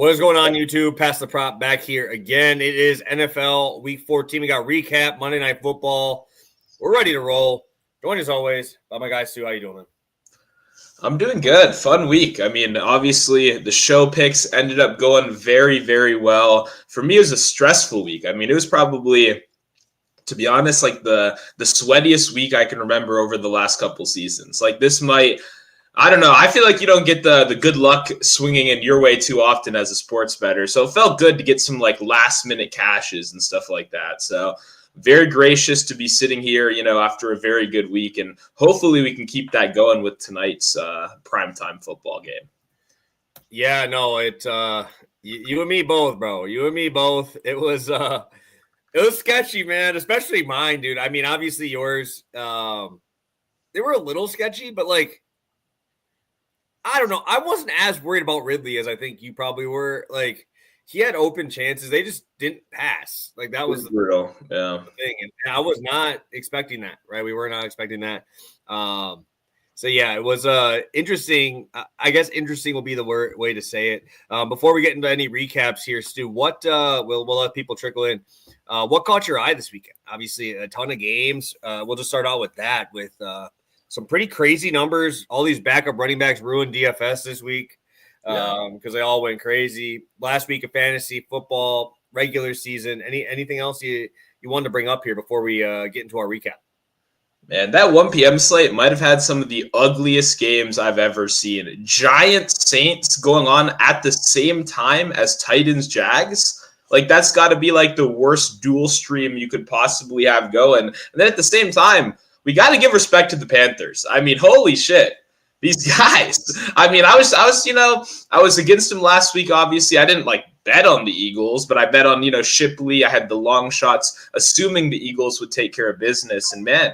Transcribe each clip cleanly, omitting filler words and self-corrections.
What is going on, YouTube? Pass the prop back here again. It is NFL Week 14. We got recap, Monday Night Football. We're ready to roll. Joined as always by my guy, Stu. How you doing, man? I'm doing good. Fun week. I mean, obviously, the show picks ended up going very, very well. For me, it was a stressful week. I mean, it was probably, to be honest, like the sweatiest week I can remember over the last couple seasons. Like this might, I don't know. I feel like you don't get the good luck swinging in your way too often as a sports bettor. So it felt good to get some like last minute cashes and stuff like that. So very gracious to be sitting here, after a very good week. And hopefully we can keep that going with tonight's primetime football game. Yeah, no, you and me both, bro. You and me both. It was sketchy, man, especially mine, dude. I mean, obviously yours, they were a little sketchy, but like, I don't know. I wasn't as worried about Ridley as I think you probably were. Like, he had open chances. They just didn't pass. Like, that was brutal. Yeah. The thing. And I was not expecting that, right? We were not expecting that. So, yeah, it was interesting. I guess interesting will be the way to say it. Before we get into any recaps here, Stu, what we'll let people trickle in. What caught your eye this weekend? Obviously, a ton of games. We'll just start out with that, with some pretty crazy numbers. All these backup running backs ruined DFS this week because they all went crazy. Last week of fantasy football, regular season. Anything else you wanted to bring up here before we get into our recap? Man, that 1 p.m. slate might have had some of the ugliest games I've ever seen. Giants Saints going on at the same time as Titans Jags. Like, that's got to be like the worst dual stream you could possibly have going. And then at the same time, we got to give respect to the Panthers. I mean, holy shit, these guys. I mean, I was against them last week. Obviously, I didn't bet on the Eagles, but I bet on Shipley. I had the long shots, assuming the Eagles would take care of business. And man,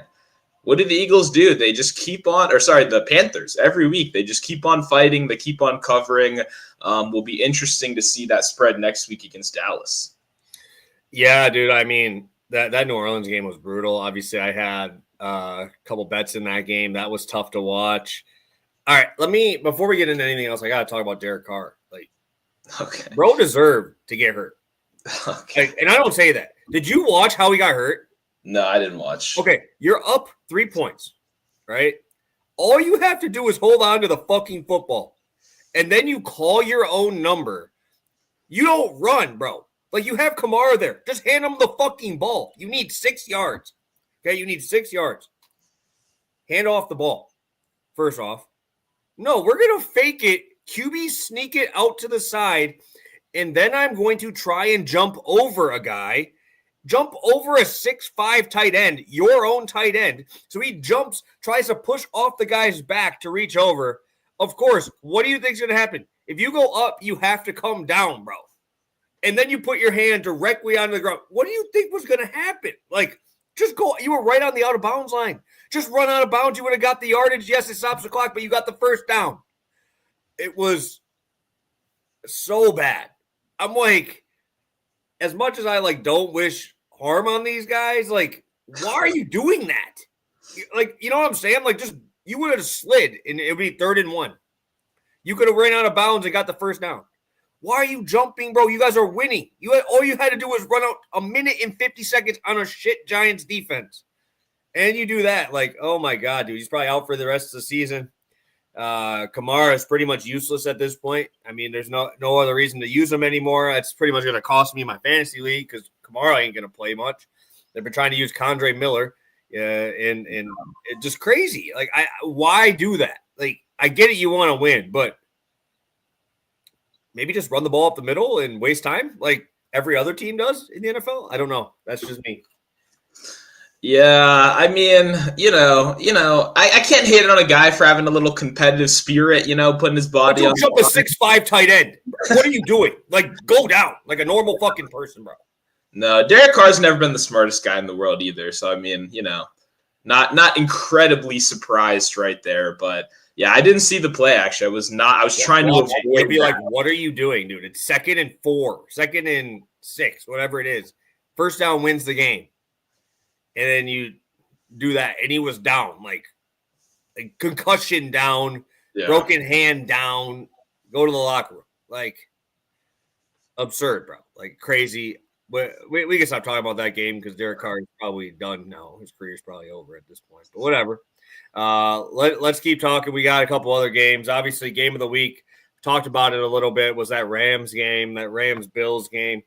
what do the Eagles do? They just keep on, the Panthers every week. They just keep on fighting. They keep on covering. Will be interesting to see that spread next week against Dallas. Yeah, dude. I mean, that New Orleans game was brutal. Obviously, I had a couple bets in that game. That was tough to watch. All right, before we get into anything else, I got to talk about Derek Carr. Okay, bro deserved to get hurt. Okay. And I don't say that. Did you watch how he got hurt? No, I didn't watch. Okay, you're up 3 points, right? All you have to do is hold on to the fucking football, and then you call your own number. You don't run, bro. Like, you have Kamara there. Just hand him the fucking ball. You need 6 yards. Okay, you need 6 yards. Hand off the ball. First off. No, we're going to fake it. QB sneak it out to the side, and then I'm going to try and jump over a guy. Jump over a 6'5" tight end, your own tight end. So he jumps, tries to push off the guy's back to reach over. Of course, what do you think is going to happen? If you go up, you have to come down, bro. And then you put your hand directly onto the ground. What do you think was going to happen? Like, just go. You were right on the out of bounds line. Just run out of bounds. You would have got the yardage. Yes, it stops the clock, but you got the first down. It was so bad. I'm like, as much as I don't wish harm on these guys, why are you doing that? You know what I'm saying? Just you would have slid and it would be 3rd and 1. You could have ran out of bounds and got the first down. Why are you jumping, bro? You guys are winning. All you had to do was run out a minute and 50 seconds on a shit Giants defense. And you do that. Oh my God, dude. He's probably out for the rest of the season. Kamara is pretty much useless at this point. I mean, there's no other reason to use him anymore. It's pretty much going to cost me my fantasy league because Kamara ain't going to play much. They've been trying to use Condre Miller, and it's just crazy. Why do that? I get it, you want to win, but maybe just run the ball up the middle and waste time like every other team does in the NFL. I don't know. That's just me. Yeah, I mean, I can't hate on a guy for having a little competitive spirit, putting his body on. Jump a 6'5" tight end. What are you doing? Go down like a normal fucking person, bro. No, Derek Carr's never been the smartest guy in the world either. So I mean, not incredibly surprised right there, but yeah, I didn't see the play actually. I was trying to avoid. You'd be like, what are you doing, dude? It's 2nd and 4, 2nd and 6, whatever it is. First down wins the game. And then you do that, and he was down, like concussion down, broken hand down, go to the locker room. absurd, bro. Like crazy. But we can stop talking about that game because Derek Carr is probably done now. His career's probably over at this point. But whatever. Let's keep talking. We got a couple other games. Obviously, game of the week. Talked about it a little bit. Was that Rams game? That Rams Bills game?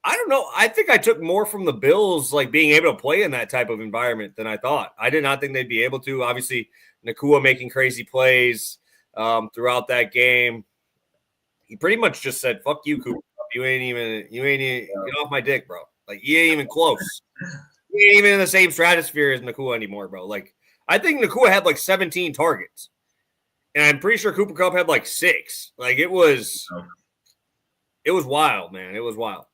I don't know. I think I took more from the Bills, like being able to play in that type of environment than I thought. I did not think they'd be able to. Obviously, Nakua making crazy plays throughout that game. He pretty much just said, "Fuck you, Cooper. You ain't even get off my dick, bro. Like you ain't even close. You ain't even in the same stratosphere as Nakua anymore, bro. Like I think Nakua had like 17 targets, and I'm pretty sure Cooper Kupp had like 6. Like it was wild, man. It was wild."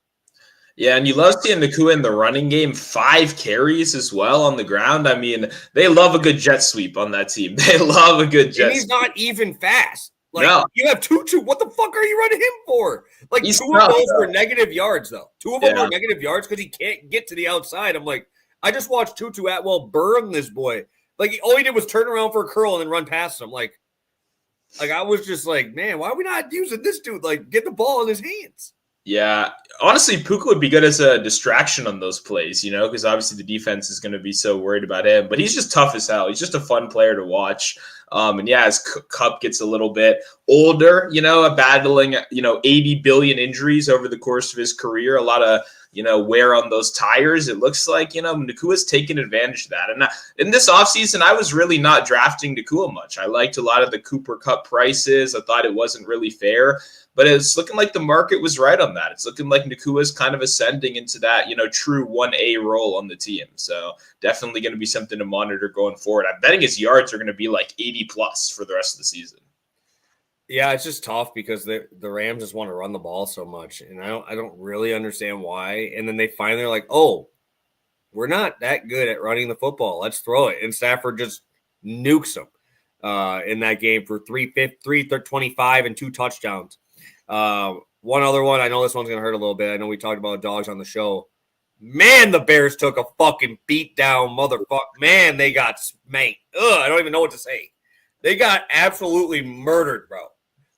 Yeah, and you love seeing Nakua in the running game, 5 carries as well on the ground. I mean, they love a good jet sweep on that team. They love a good jet And he's sweep. not even fast. Like No. you have Tutu. What the fuck are you running him for? Like He's 2 tough, of those though. were negative yards, though. 2 of them Yeah. were negative yards because he can't get to the outside. I'm like, I just watched Tutu Atwell burn this boy. Like all he did was turn around for a curl and then run past him. Like I was just like, man, why are we not using this dude? Like, get the ball in his hands. Yeah, honestly, Puka would be good as a distraction on those plays, because obviously the defense is going to be so worried about him. But he's just tough as hell. He's just a fun player to watch. And yeah, as Kupp gets a little bit older, battling, 80 billion injuries over the course of his career, a lot of, wear on those tires. It looks like, Nakua's taking advantage of that. And in this offseason, I was really not drafting Nakua much. I liked a lot of the Cooper Kupp prices. I thought it wasn't really fair. But it's looking like the market was right on that. It's looking like Nakua's kind of ascending into that, true 1A role on the team. So definitely going to be something to monitor going forward. I'm betting his yards are going to be like 80 plus for the rest of the season. Yeah, it's just tough because the Rams just want to run the ball so much, and I don't really understand why. And then they finally are like, oh, we're not that good at running the football. Let's throw it. And Stafford just nukes them in that game for 325 and 2 touchdowns. One other one, I know this one's going to hurt a little bit. I know we talked about dogs on the show. Man, the Bears took a fucking beat down, motherfucker. Man, they got spanked. I don't even know what to say. They got absolutely murdered, bro.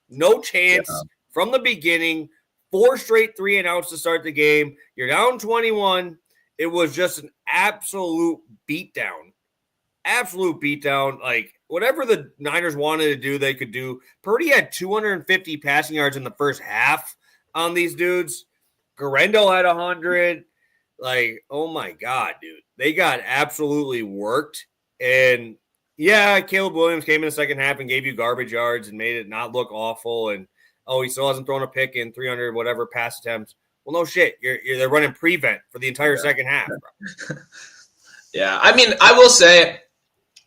No chance from the beginning. 4 straight 3-and-outs to start the game. You're down 21. It was just an absolute beatdown. Absolute beatdown. Like, whatever the Niners wanted to do, they could do. Purdy had 250 passing yards in the first half on these dudes. Garendo had 100. Like, oh my God, dude. They got absolutely worked. And yeah, Caleb Williams came in the second half and gave you garbage yards and made it not look awful. And, he still hasn't thrown a pick in 300 whatever pass attempts. Well, no shit. They're running prevent for the entire second half, bro. Yeah, I mean, I will say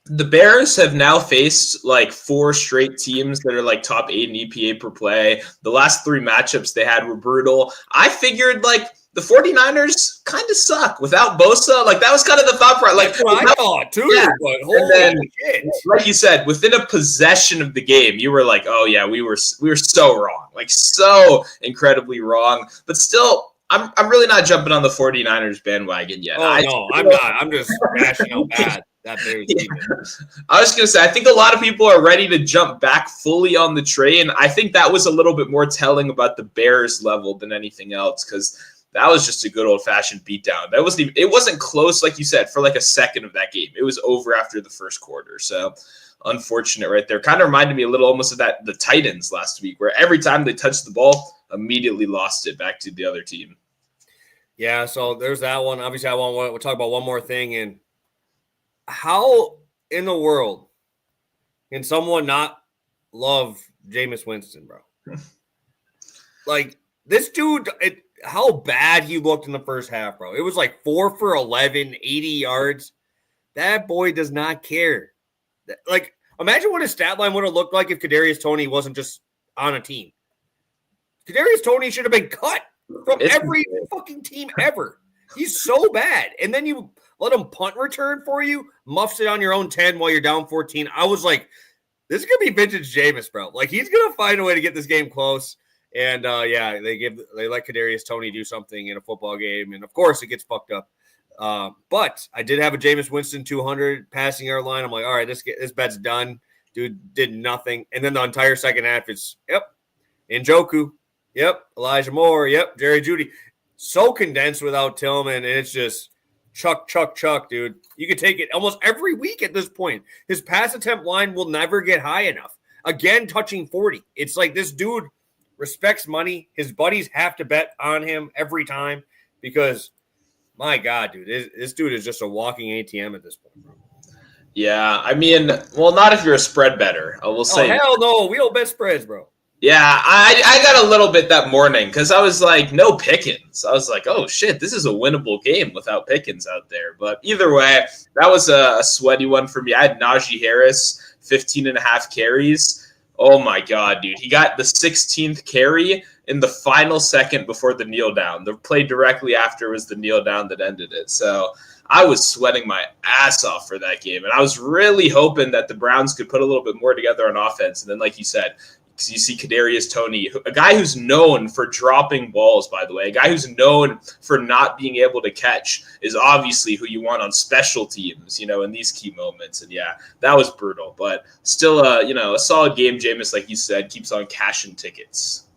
the Bears have now faced like 4 straight teams that are like top 8 in EPA per play. The last 3 matchups they had were brutal. I figured like the 49ers kind of suck without Bosa. Like that was kind of the thought part. Like that's what I thought too. Yeah. But holy shit. Like you said, within a possession of the game, you were like, oh yeah, we were so wrong. Like so incredibly wrong. But still, I'm really not jumping on the 49ers bandwagon yet. I'm not. I'm just bashing out bad. That Bears defense. I was going to say, I think a lot of people are ready to jump back fully on the train. I think that was a little bit more telling about the Bears level than anything else because that was just a good old-fashioned beatdown. It wasn't close, like you said, for like a second of that game. It was over after the first quarter. So unfortunate right there. Kind of reminded me a little almost of the Titans last week, where every time they touched the ball, immediately lost it back to the other team. Yeah, so there's that one. Obviously, we'll talk about one more thing. And how in the world can someone not love Jameis Winston, bro? Like, this dude, how bad he looked in the first half, bro. It was like 4 for 11, 80 yards. That boy does not care. Like, imagine what his stat line would have looked like if Kadarius Toney wasn't just on a team. Kadarius Toney should have been cut from every fucking team ever. He's so bad. And then you let him punt return for you, muffs it on your own 10 while you're down 14. I was like, this is going to be vintage Jameis, bro. Like, he's going to find a way to get this game close. And, yeah, they let Kadarius Toney do something in a football game. And, of course, it gets fucked up. But I did have a Jameis Winston 200 passing yard line. I'm like, all right, this bet's done. Dude did nothing. And then the entire second half is, Njoku. Yep. Elijah Moore. Yep. Jerry Jeudy. So condensed without Tillman, and it's just chuck, dude. You could take it almost every week at this point. His pass attempt line will never get high enough. Again, touching 40. It's like this dude respects money. His buddies have to bet on him every time because, my God, dude, this dude is just a walking ATM at this point, bro. Yeah, I mean, well, not if you're a spread bettor. I will say. Hell no. We don't bet spreads, bro. Yeah, I got a little bit that morning because I was like, no Pickens. I was like, oh, shit, this is a winnable game without Pickens out there. But either way, that was a sweaty one for me. I had Najee Harris, 15 and a half carries. Oh, my God, dude. He got the 16th carry in the final second before the kneel down. The play directly after was the kneel down that ended it. So I was sweating my ass off for that game. And I was really hoping that the Browns could put a little bit more together on offense. And then, like you said, because you see Kadarius Toney, a guy who's known for dropping balls, by the way, a guy who's known for not being able to catch is obviously who you want on special teams, in these key moments. And yeah, that was brutal, but still, a solid game. Jameis, like you said, keeps on cashing tickets.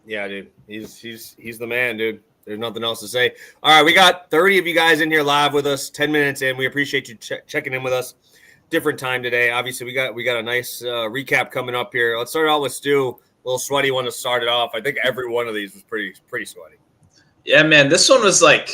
Yeah, dude, he's the man, dude. There's nothing else to say. All right, we got 30 of you guys in here live with us, 10 minutes in. We appreciate you checking in with us. Different time today. Obviously, we got a nice recap coming up here. Let's start out with Stu. A little sweaty one to start it off. I think every one of these was pretty sweaty. Yeah, man, this one was like,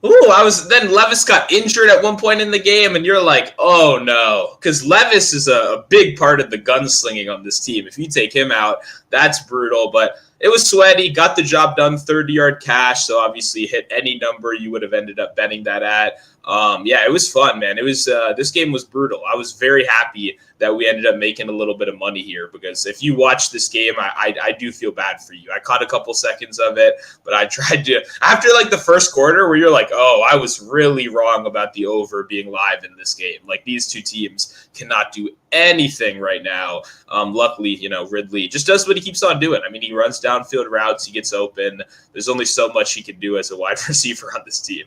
then Levis got injured at one point in the game, and you're like, oh no, because Levis is a big part of the gunslinging on this team. If you take him out, that's brutal. But it was sweaty, got the job done, 30-yard cash. So obviously hit any number you would have ended up betting that at. It was fun, man. It was this game was brutal. I was very happy that we ended up making a little bit of money here because if you watch this game, I do feel bad for you. I caught a couple seconds of it, but I tried to after like the first quarter where you're like, oh, I was really wrong about the over being live in this game. Like these two teams cannot do anything right now. Luckily, Ridley just does what he keeps on doing. I mean, he runs downfield routes, he gets open. There's only so much he can do as a wide receiver on this team.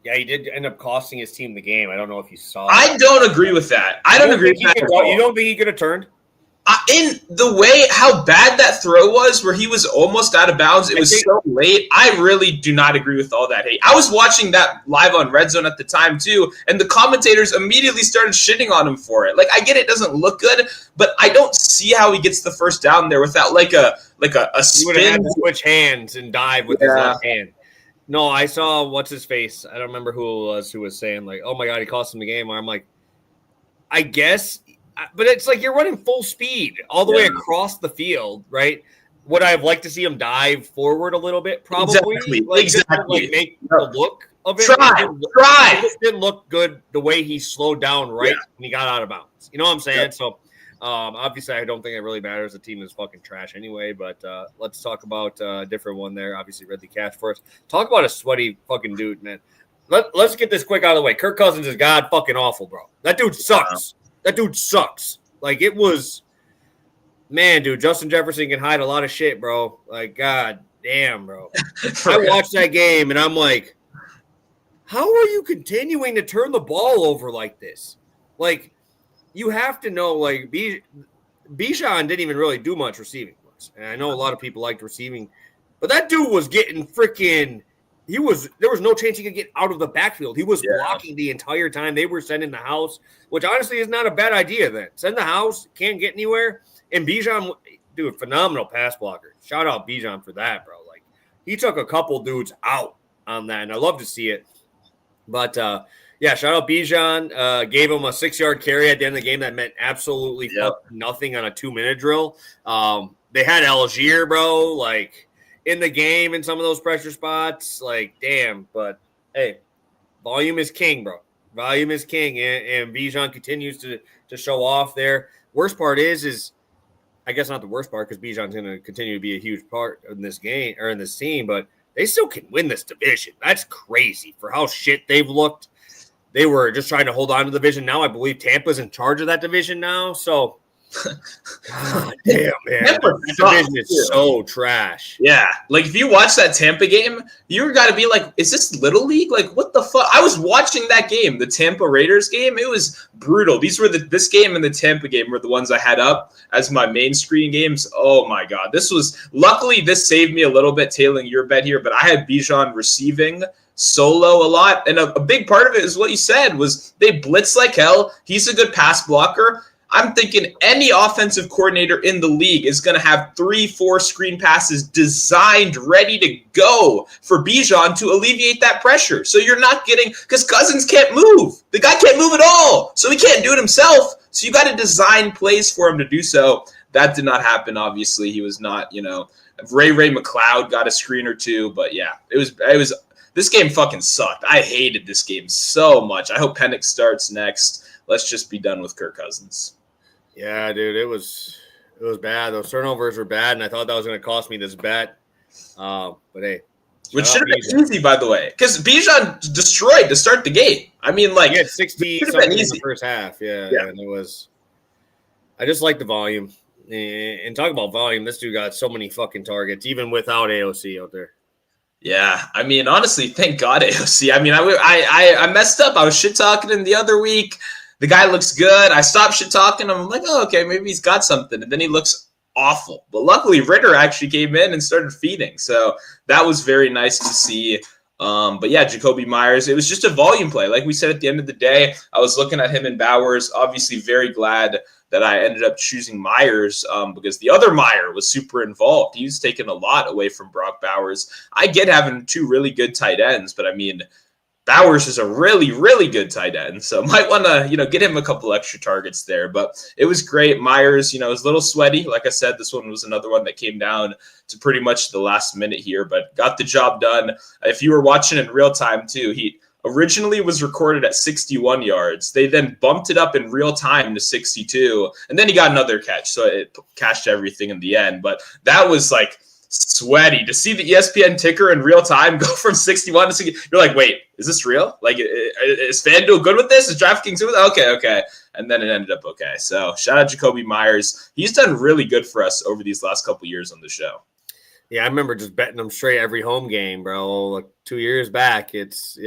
Yeah, he did end up costing his team the game. I don't know if you saw I don't agree with that. I don't agree with that. You don't think he could have turned? In the way how bad that throw was, where he was almost out of bounds, it was so late. I really do not agree with all that hate. I was watching that live on Red Zone at the time too, and the commentators immediately started shitting on him for it. Like, I get it doesn't look good, but I don't see how he gets the first down there without like a spin. He would have had to switch hands and dive with his left hand. No, I saw what's his face. I don't remember who it was who was saying like, "Oh my God, he cost him the game." I'm like, I guess, but it's like you're running full speed all the way across the field, right? Would I have liked to see him dive forward a little bit? Probably. Exactly. Make the look of it. Try. It didn't look good the way he slowed down when he got out of bounds. You know what I'm saying? Yeah. So. Obviously, I don't think it really matters. The team is fucking trash anyway, but let's talk about a different one there. Obviously, Ridley Cash first. Talk about a sweaty fucking dude, man. Let's get this quick out of the way. Kirk Cousins is god fucking awful, bro. That dude sucks. That dude sucks. Like, it was – man, dude, Justin Jefferson can hide a lot of shit, bro. Like, god damn, bro. I watched that game, and I'm like, how are you continuing to turn the ball over like this? Like – you have to know, like, Bijan didn't even really do much receiving. And I know a lot of people liked receiving, but that dude was getting freaking – there was no chance he could get out of the backfield. He was blocking the entire time. They were sending the house, which honestly is not a bad idea then. Send the house, can't get anywhere. And Bijan, dude, phenomenal pass blocker. Shout out Bijan for that, bro. Like, he took a couple dudes out on that, and I love to see it. But, yeah, shout out Bijan. Gave him a 6-yard carry at the end of the game that meant absolutely nothing on a 2-minute drill. They had Algier, bro, like in the game in some of those pressure spots. Like, damn. But, hey, volume is king, bro. Volume is king. And Bijan continues to show off there. Worst part is I guess not the worst part because Bijan's going to continue to be a huge part in this game or in this team, but they still can win this division. That's crazy for how shit they've looked. They were just trying to hold on to the division. Now I believe Tampa's in charge of that division now. So God damn, man. Tampa That division is so trash. Yeah. Like, if you watch that Tampa game, you got to be like, is this Little League? Like, what the fuck? I was watching that game, the Tampa Raiders game. It was brutal. These were this game and the Tampa game were the ones I had up as my main screen games. Oh, my God. Luckily, this saved me a little bit, tailing your bet here, but I had Bijan receiving solo a lot. And a big part of it is what you said was they blitz like hell. He's a good pass blocker. I'm thinking any offensive coordinator in the league is going to have 3-4 screen passes designed, ready to go for Bijan to alleviate that pressure. So you're not getting, because Cousins can't move. The guy can't move at all. So he can't do it himself. So you got to design plays for him to do so. That did not happen, obviously. He was not, Ray McLeod got a screen or two. But yeah, it was. This game fucking sucked. I hated this game so much. I hope Penix starts next. Let's just be done with Kirk Cousins. Yeah, dude, it was bad. Those turnovers were bad, and I thought that was going to cost me this bet. But hey, which should have been easy, by the way, because Bijan destroyed to start the game. I mean, like, he had 60 something in the first half. Yeah, and it was. I just like the volume, and talk about volume. This dude got so many fucking targets, even without AOC out there. Yeah, I mean, honestly, thank God AOC. I mean, I messed up. I was shit talking him the other week. The guy looks good. I stopped shit talking him. I'm like, oh, okay, maybe he's got something. And then he looks awful. But luckily, Ritter actually came in and started feeding. So that was very nice to see. But yeah, Jacoby Myers, it was just a volume play. Like we said at the end of the day, I was looking at him and Bowers. Obviously, very glad that I ended up choosing Myers because the other Meyer was super involved. He was taking a lot away from Brock Bowers. I get having two really good tight ends, but I mean, Bowers is a really, really good tight end, so might want to, get him a couple extra targets there. But it was great. Myers, was a little sweaty. Like I said, this one was another one that came down to pretty much the last minute here, but got the job done. If you were watching in real time too, he originally was recorded at 61 yards. They then bumped it up in real time to 62, and then he got another catch, so it cashed everything in the end. But that was like sweaty to see the ESPN ticker in real time go from 61 to 60. You're like, wait, is this real? Like, is FanDuel good with this? Is DraftKings good with it? Okay. And then it ended up okay. So shout out Jacoby Myers. He's done really good for us over these last couple years on the show. Yeah, I remember just betting him straight every home game, bro. Like 2 years back. It's,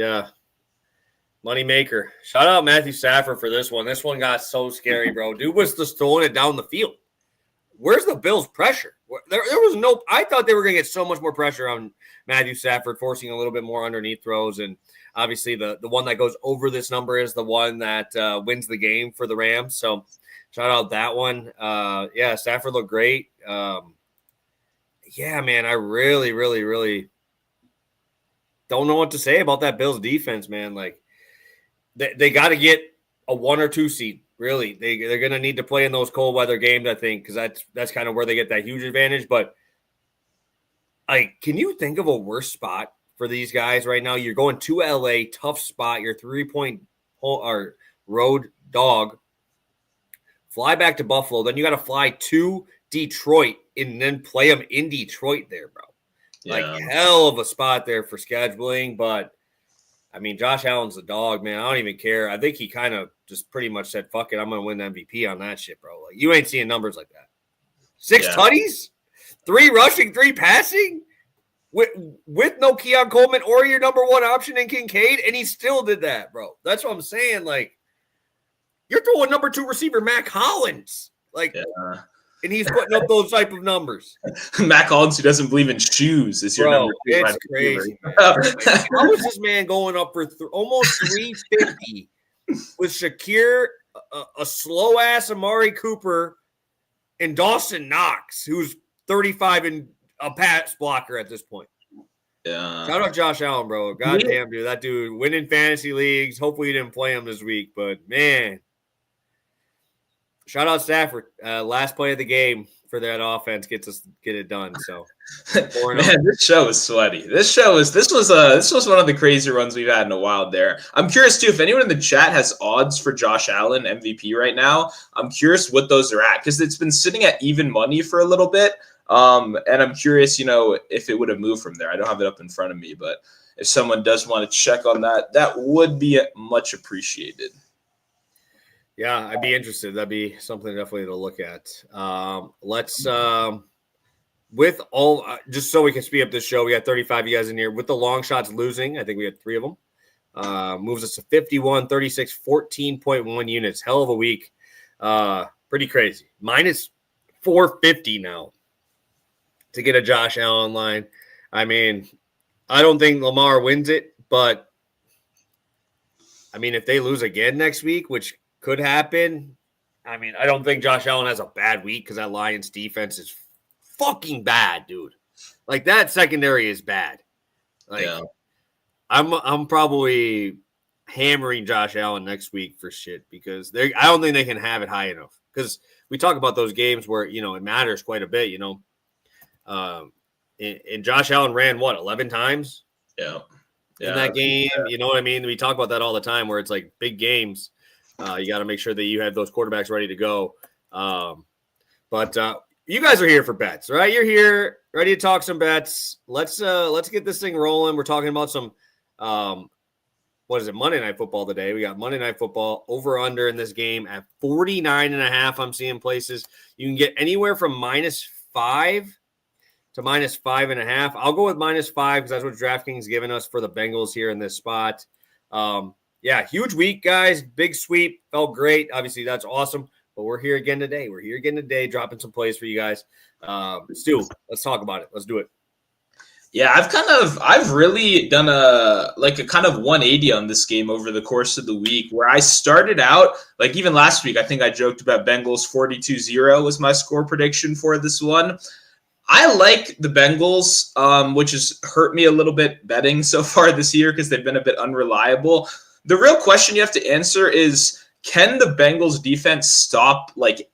money maker. Shout out Matthew Stafford for this one. This one got so scary, bro. Dude was just throwing it down the field. Where's the Bills' pressure? There was no – I thought they were going to get so much more pressure on Matthew Stafford, forcing a little bit more underneath throws. And obviously the one that goes over this number is the one that wins the game for the Rams. So shout out that one. Stafford looked great. Man, I really, really, really don't know what to say about that Bills defense, man. Like, they got to get a 1 or 2 seed. Really, they're going to need to play in those cold weather games, I think, because that's kind of where they get that huge advantage. But, can you think of a worse spot for these guys right now? You're going to LA, tough spot. You're 3-point road dog. Fly back to Buffalo. Then you got to fly to Detroit and then play them in Detroit there, bro. Yeah. Like, hell of a spot there for scheduling, but I mean, Josh Allen's a dog, man. I don't even care. I think he kind of just pretty much said, fuck it, I'm going to win the MVP on that shit, bro. Like, you ain't seeing numbers like that. 6 tutties? 3 rushing, 3 passing? With no Keon Coleman or your number 1 option in Kincaid, and he still did that, bro. That's what I'm saying. Like, you're throwing number 2 receiver Mac Hollins. Like, and he's putting up those type of numbers. Mac Hollins, who doesn't believe in shoes, is your number 2. It's crazy. How is this man going up for almost 350 with Shakir, a slow-ass Amari Cooper, and Dawson Knox, who's 35 and a pass blocker at this point? Yeah. Shout out Josh Allen, bro. Goddamn, dude. That dude winning fantasy leagues. Hopefully you didn't play him this week, but, man. Shout out Stafford. Last play of the game for that offense get it done. So, man, this show is sweaty. This was one of the crazier ones we've had in a while. There, I'm curious too if anyone in the chat has odds for Josh Allen MVP right now. I'm curious what those are at because it's been sitting at even money for a little bit. And I'm curious, if it would have moved from there. I don't have it up in front of me, but if someone does want to check on that, that would be much appreciated. Yeah, I'd be interested. That'd be something definitely to look at. Let's with all just so we can speed up this show. We got 35 you guys in here with the long shots losing. I think we had 3 of them. Moves us to 51, 36, 14.1 units. Hell of a week. Pretty crazy. Minus 450 now to get a Josh Allen line. I mean, I don't think Lamar wins it, but I mean, if they lose again next week, which could happen, I mean, I don't think Josh Allen has a bad week because that Lions defense is fucking bad, dude. Like that secondary is bad. Like Yeah. I'm probably hammering Josh Allen next week for shit because I don't think they can have it high enough. Because we talk about those games where it matters quite a bit. And Josh Allen ran 11 times Yeah. in that game. You know what I mean? We talk about that all the time where it's like big games. You got to make sure that you have those quarterbacks ready to go. But you guys are here for bets, right? You're here ready to talk some bets. Let's get this thing rolling. We're talking about some what is it? Monday Night Football today. We got Monday Night Football over under in this game at 49.5. I'm seeing places you can get anywhere from -5 to -5.5. I'll go with -5 because that's what DraftKings given us for the Bengals here in this spot. Yeah, huge week, guys. Big sweep. Felt great. Obviously, that's awesome. But we're here again today. Dropping some plays for you guys. Stu, let's talk about it. Let's do it. Yeah, I've really done a kind of 180 on this game over the course of the week where I started out, like even last week, I think I joked about Bengals 42-0 was my score prediction for this one. I like the Bengals, which has hurt me a little bit betting so far this year because they've been a bit unreliable. The real question you have to answer is, can the Bengals defense stop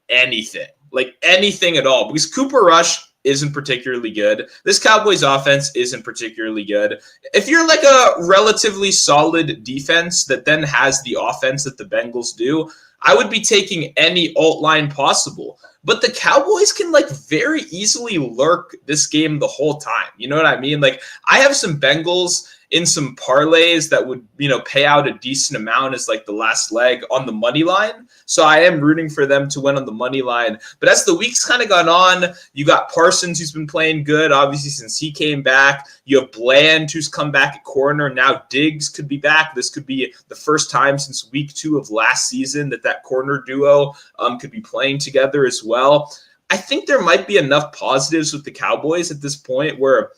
anything at all? Because Cooper Rush isn't particularly good. This Cowboys offense isn't particularly good. If you're like a relatively solid defense that then has the offense that the Bengals do, I would be taking any alt line possible. But the Cowboys can very easily lurk this game the whole time. You know what I mean? I have some Bengals in some parlays that would, pay out a decent amount as the last leg on the money line. So I am rooting for them to win on the money line. But as the week's kind of gone on, you got Parsons, who's been playing good, obviously, since he came back. You have Bland, who's come back at corner. Now Diggs could be back. This could be the first time since week 2 of last season that corner duo could be playing together as well. I think there might be enough positives with the Cowboys at this point where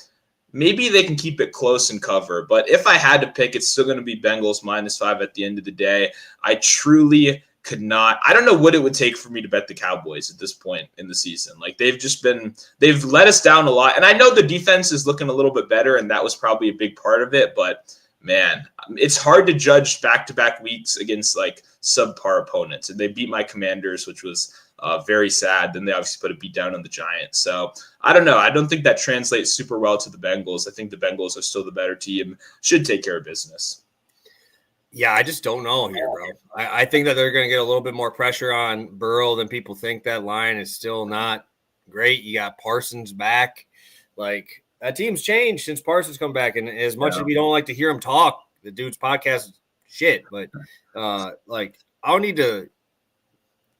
maybe they can keep it close and cover. But if I had to pick, it's still going to be Bengals -5 at the end of the day. I truly could not. I don't know what it would take for me to bet the Cowboys at this point in the season. They've let us down a lot. And I know the defense is looking a little bit better, and that was probably a big part of it. But man, it's hard to judge back-to-back weeks against subpar opponents. And they beat my Commanders, which was very sad. Then they obviously put a beat down on the Giants. So I don't know. I don't think that translates super well to the Bengals. I think the Bengals are still the better team, should take care of business. Yeah, I just don't know here, bro. I think that they're going to get a little bit more pressure on Burrow than people think. That line is still not great. You got Parsons back. That team's changed since Parsons come back. And as much as we don't like to hear him talk, the dude's podcast is shit. But I don't need to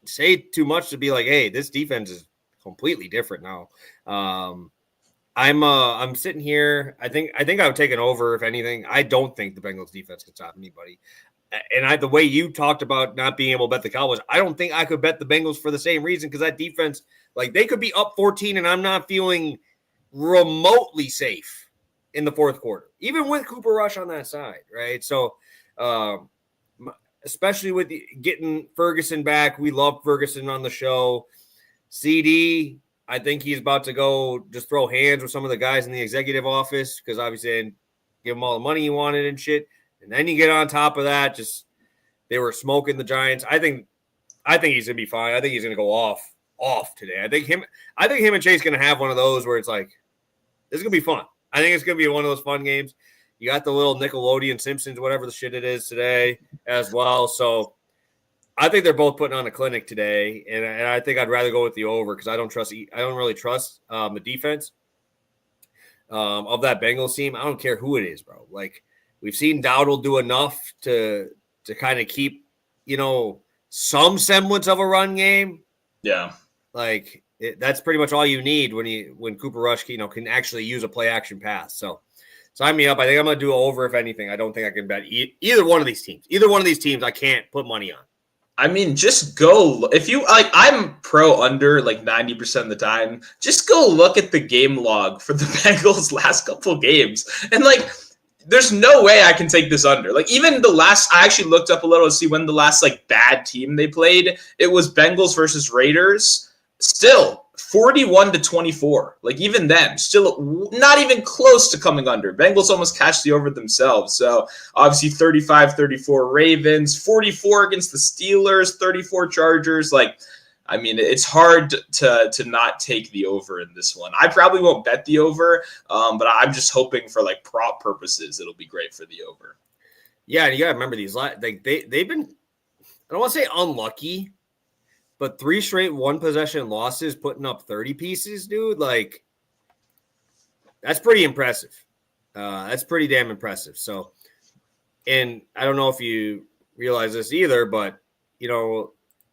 say too much to be like, hey, this defense is completely different now. I'm sitting here. I think I would take an over if anything. I don't think the Bengals defense can stop anybody. And the way you talked about not being able to bet the Cowboys, I don't think I could bet the Bengals for the same reason because that defense, they could be up 14 and I'm not feeling remotely safe in the fourth quarter, even with Cooper Rush on that side, right? So, especially with getting Ferguson back, we love Ferguson on the show. CD, I think he's about to go just throw hands with some of the guys in the executive office because obviously they didn't give him all the money he wanted and shit. And then you get on top of that, just they were smoking the Giants. I think he's gonna be fine. I think he's gonna go off today. I think him and Chase gonna have one of those where it's this is gonna be fun. I think it's gonna be one of those fun games. You got the little Nickelodeon Simpsons, whatever the shit it is today as well. So I think they're both putting on a clinic today, and I think I'd rather go with the over because I don't really trust the defense of that Bengals team. I don't care who it is, bro. We've seen Dowdle do enough to kind of keep some semblance of a run game. Yeah. Like that's pretty much all you need when Cooper Rush, can actually use a play action pass. So sign me up. I think I'm going to do over if anything. I don't think I can bet either one of these teams. Either one of these teams I can't put money on. I mean, just go if you like. I'm pro under like 90% of the time. Just go look at the game log for the Bengals last couple games, and like, there's no way I can take this under. Like, even the last, I actually looked up a little to see when the last like bad team they played. It was Bengals versus Raiders. Still 41-24. Like, even then, still not even close to coming under. Bengals almost cashed the over themselves. So obviously 35-34 Ravens, 44 against the Steelers, 34 Chargers. Like, I mean, it's hard to not take the over in this one. I probably won't bet the over, but I'm just hoping for like prop purposes, it'll be great for the over. Yeah, and you gotta remember these. Like they've been, I don't want to say unlucky, but 3 straight 1-possession losses, putting up 30 pieces, dude. Like, that's pretty impressive. That's pretty damn impressive. So, and I don't know if you realize this either, but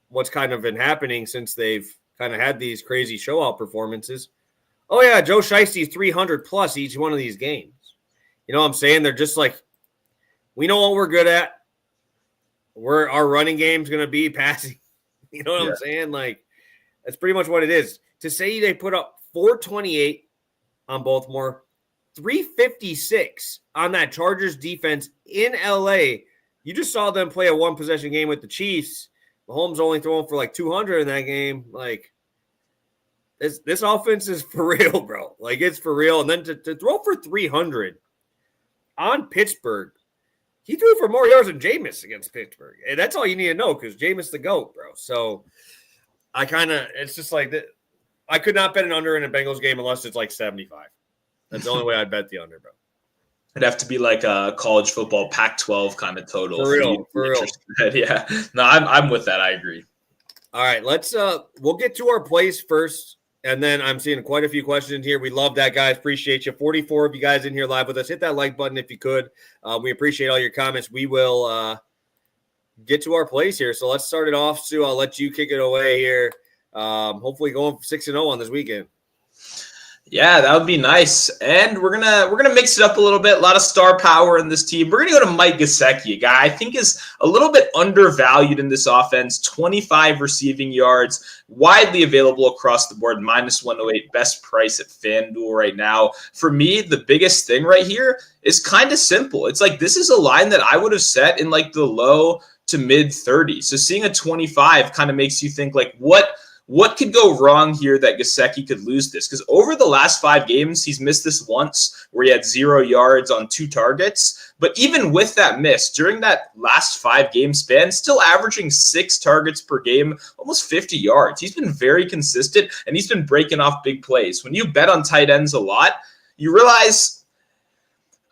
what's kind of been happening since they've kind of had these crazy show-out performances. Oh, yeah, Joe Shiesty's 300 plus each one of these games. You know what I'm saying? They're just like, we know what we're good at. Our running game's going to be passing. You know what I'm saying? Like, that's pretty much what it is. To say they put up 428 on Baltimore, 356 on that Chargers defense in LA. You just saw them play a 1-possession game with the Chiefs. Mahomes only throwing for like 200 in that game. Like, this offense is for real, bro. Like, it's for real. And then to throw for 300 on Pittsburgh, he threw for more yards than Jameis against Pittsburgh. And that's all you need to know, because Jameis the GOAT, bro. So it's just like that. I could not bet an under in a Bengals game unless it's like 75. That's the only way I'd bet the under, bro. It'd have to be like a college football Pac-12 kind of total. For real. Yeah. No, I'm with that. I agree. All right, we'll get to our plays first, and then I'm seeing quite a few questions here. We love that, guys. Appreciate you. 44 of you guys in here live with us. Hit that like button if you could. We appreciate all your comments. We will get to our plays here. So let's start it off. Sue, I'll let you kick it away here. Hopefully going 6-0 on this weekend. Yeah, that would be nice. And we're gonna mix it up a little bit. A lot of star power in this team. We're gonna go to Mike Gesicki, a guy I think is a little bit undervalued in this offense. 25 receiving yards, widely available across the board, -108, best price at FanDuel right now. For me, the biggest thing right here is kind of simple. It's like, this is a line that I would have set in like the low to mid 30s. So seeing a 25 kind of makes you think like, what could go wrong here that Gesicki could lose this? Because over the last 5 games, he's missed this once where he had 0 yards on 2 targets. But even with that miss, during that last 5-game span, still averaging 6 targets per game, almost 50 yards. He's been very consistent, and he's been breaking off big plays. When you bet on tight ends a lot, you realize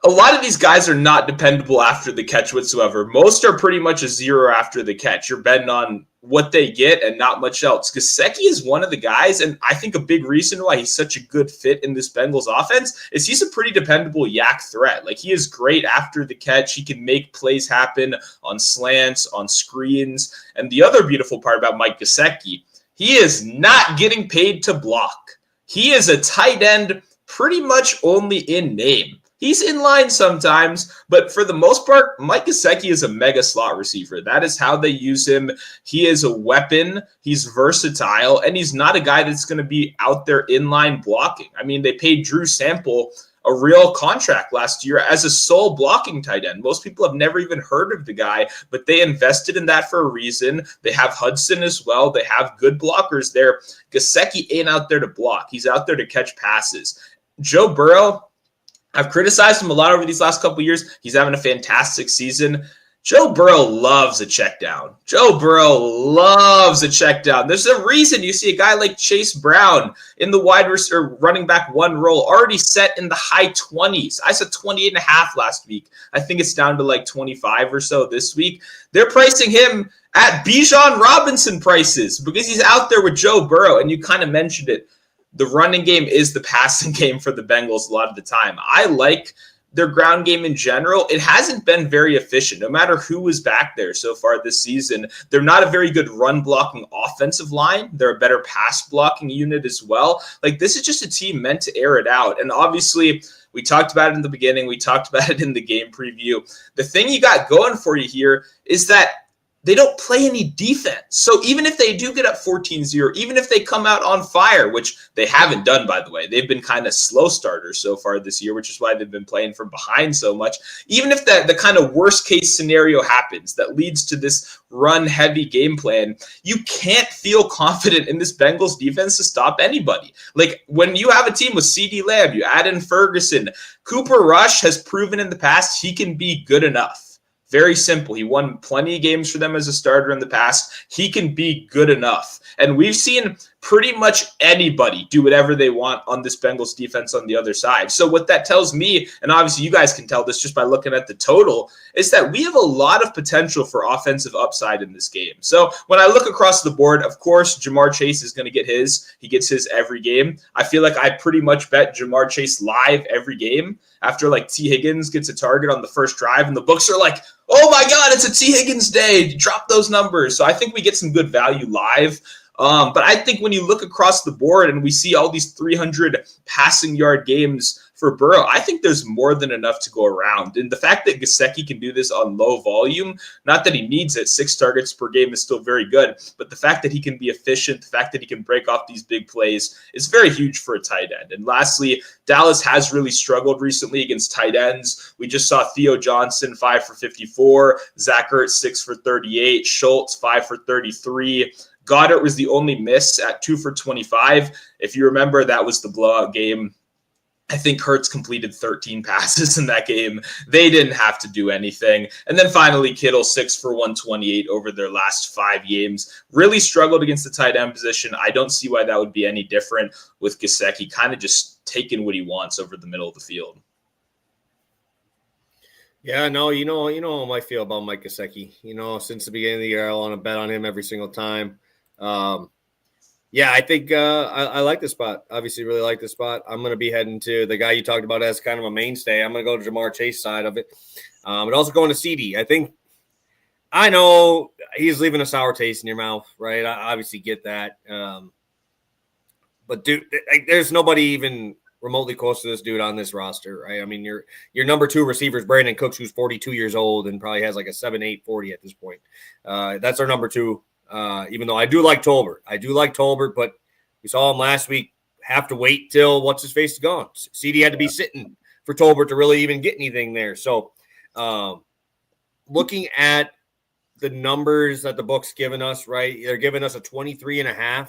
a lot of these guys are not dependable after the catch whatsoever. Most are pretty much a 0 after the catch. You're betting on what they get and not much else. Gesicki is one of the guys, and I think a big reason why he's such a good fit in this Bengals offense is he's a pretty dependable yak threat. Like, he is great after the catch. He can make plays happen on slants, on screens. And the other beautiful part about Mike Gesicki, he is not getting paid to block. He is a tight end pretty much only in name. He's in line sometimes, but for the most part, Mike Gesicki is a mega slot receiver. That is how they use him. He is a weapon. He's versatile, and he's not a guy that's going to be out there inline blocking. I mean, they paid Drew Sample a real contract last year as a sole blocking tight end. Most people have never even heard of the guy, but they invested in that for a reason. They have Hudson as well. They have good blockers there. Gesicki ain't out there to block. He's out there to catch passes. Joe Burrow, I've criticized him a lot over these last couple of years. He's having a fantastic season. Joe Burrow loves a check down. Joe Burrow loves a check down. There's a reason you see a guy like Chase Brown in the wide receiver running back 1 role already set in the high 20s. I said 28.5 last week. I think it's down to like 25 or so this week. They're pricing him at Bijan Robinson prices because he's out there with Joe Burrow, and you kind of mentioned it. The running game is the passing game for the Bengals a lot of the time. I like their ground game in general, it hasn't been very efficient. No matter who is back there so far this season, they're not a very good run blocking offensive line. They're a better pass blocking unit as well. Like, this is just a team meant to air it out. And obviously, we talked about it in the beginning. We talked about it in the game preview. The thing you got going for you here is that they don't play any defense. So even if they do get up 14-0, even if they come out on fire, which they haven't done, by the way, they've been kind of slow starters so far this year, which is why they've been playing from behind so much. Even if the kind of worst case scenario happens that leads to this run heavy game plan, you can't feel confident in this Bengals defense to stop anybody. Like, when you have a team with CeeDee Lamb, you add in Ferguson, Cooper Rush has proven in the past he can be good enough. Very simple. He won plenty of games for them as a starter in the past. He can be good enough. And we've seen pretty much anybody do whatever they want on this Bengals defense on the other side. So what that tells me, and obviously you guys can tell this just by looking at the total, is that we have a lot of potential for offensive upside in this game. So when I look across the board, of course, Jamar Chase is going to get his. He gets his every game. I feel like I pretty much bet Jamar Chase live every game after like T. Higgins gets a target on the first drive, and the books are like, oh my God, it's a T. Higgins day. Drop those numbers. So I think we get some good value live. But I think when you look across the board and we see all these 300 passing yard games for Burrow, I think there's more than enough to go around. And the fact that Gesicki can do this on low volume, not that he needs it, 6 targets per game is still very good, but the fact that he can be efficient, the fact that he can break off these big plays is very huge for a tight end. And lastly, Dallas has really struggled recently against tight ends. We just saw Theo Johnson 5 for 54, Zach Ertz 6 for 38, Schultz 5 for 33. Goddard was the only miss at 2 for 25. If you remember, that was the blowout game. I think Hurts completed 13 passes in that game. They didn't have to do anything. And then finally, Kittle 6 for 128 over their last 5 games. Really struggled against the tight end position. I don't see why that would be any different with Gesicki kind of just taking what he wants over the middle of the field. Yeah, no, you know how I feel about Mike Gesicki. Since the beginning of the year, I want to bet on him every single time. Yeah, I think I like this spot. Obviously, really like this spot. I'm going to be heading to the guy you talked about as kind of a mainstay. I'm going to go to Jamar Chase side of it, but also going to CD. I know he's leaving a sour taste in your mouth, right? I obviously get that. But dude, there's nobody even remotely close to this dude on this roster, right? I mean, your number 2 receiver is Brandon Cooks, who's 42 years old and probably has like a 7.8 40 at this point. That's our number 2. Even though I do like Tolbert, but we saw him last week have to wait till what's-his-face is gone. CD had to be sitting for Tolbert to really even get anything there. So looking at the numbers that the book's given us, right, they're giving us a 23.5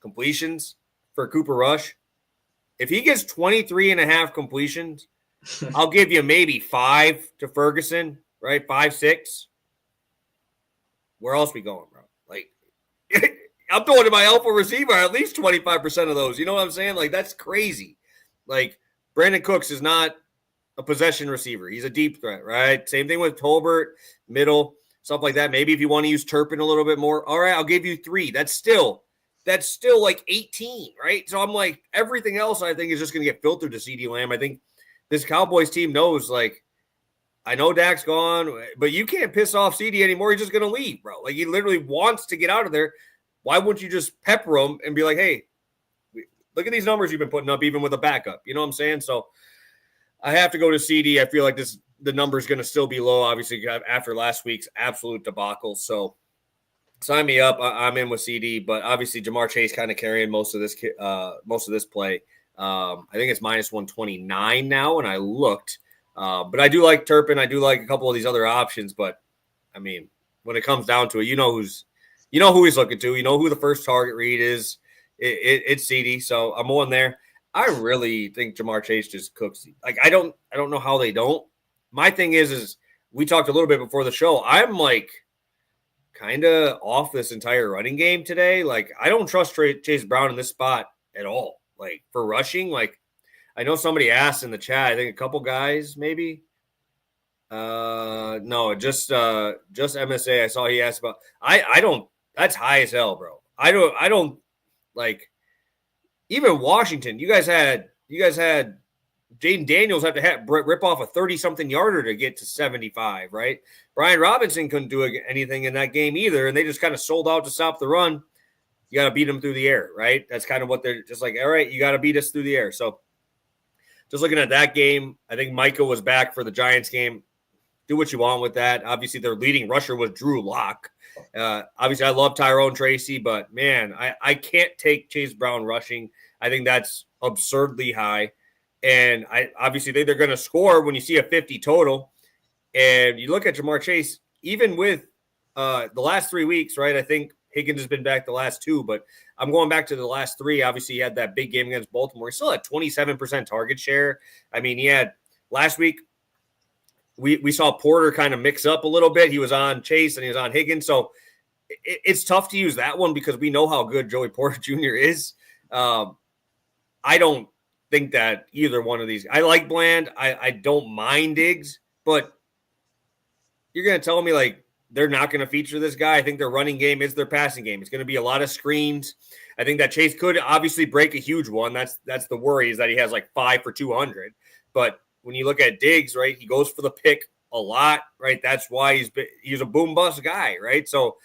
completions for Cooper Rush. If he gets 23.5 completions, I'll give you maybe 5 to Ferguson, right, 5, 6. Where else we going, bro? Like, I'm throwing to my alpha receiver at least 25% of those. You know what I'm saying? Like, that's crazy. Like, Brandon Cooks is not a possession receiver. He's a deep threat, right? Same thing with Tolbert, middle, stuff like that. Maybe if you want to use Turpin a little bit more, all right, I'll give you 3. That's still like 18, right? So I'm like, everything else I think is just going to get filtered to CeeDee Lamb. I think this Cowboys team knows, like, I know Dak's gone, but you can't piss off CD anymore. He's just going to leave, bro. Like, he literally wants to get out of there. Why wouldn't you just pepper him and be like, hey, look at these numbers you've been putting up even with a backup. You know what I'm saying? So I have to go to CD. I feel like the number is going to still be low, obviously, after last week's absolute debacle. So sign me up. I'm in with CD, but obviously Jamar Chase kind of carrying most of this play. I think it's minus 129 now when I looked. But I do like Turpin. I do like a couple of these other options. But I mean, when it comes down to it, you know who he's looking to. You know who the first target read is. It's CD. So I'm on there. I really think Jamar Chase just cooks. Like, I don't know how they don't. My thing is we talked a little bit before the show. I'm like kind of off this entire running game today. Like, I don't trust Chase Brown in this spot at all. Like, for rushing, like, I know somebody asked in the chat, I think a couple guys maybe. No, just MSA. I saw he asked about. I don't. That's high as hell, bro. I don't like. Even Washington, you guys had Jaden Daniels had to rip off a 30-something yarder to get to 75, right? Brian Robinson couldn't do anything in that game either, and they just kind of sold out to stop the run. You got to beat them through the air, right? That's kind of what they're just like, all right, you got to beat us through the air. So just looking at that game, I think Micah was back for the Giants game. Do what you want with that. Obviously, their leading rusher was Drew Lock. Obviously, I love Tyrone Tracy, but, man, I can't take Chase Brown rushing. I think that's absurdly high. And I obviously think they're going to score when you see a 50 total. And you look at Jamar Chase, even with the last 3 weeks, right? I think Higgins has been back the last 2, but I'm going back to the last 3. Obviously, he had that big game against Baltimore. He still had 27% target share. I mean, he had last week, we saw Porter kind of mix up a little bit. He was on Chase and he was on Higgins. So it's tough to use that one because we know how good Joey Porter Jr. is. I don't think that either one of these. I like Bland. I don't mind Diggs, but you're going to tell me like they're not going to feature this guy. I think their running game is their passing game. It's going to be a lot of screens. I think that Chase could obviously break a huge one. That's the worry is that he has like 5 for 200. But when you look at Diggs, right, he goes for the pick a lot, right? That's why he's a boom bust guy, right? So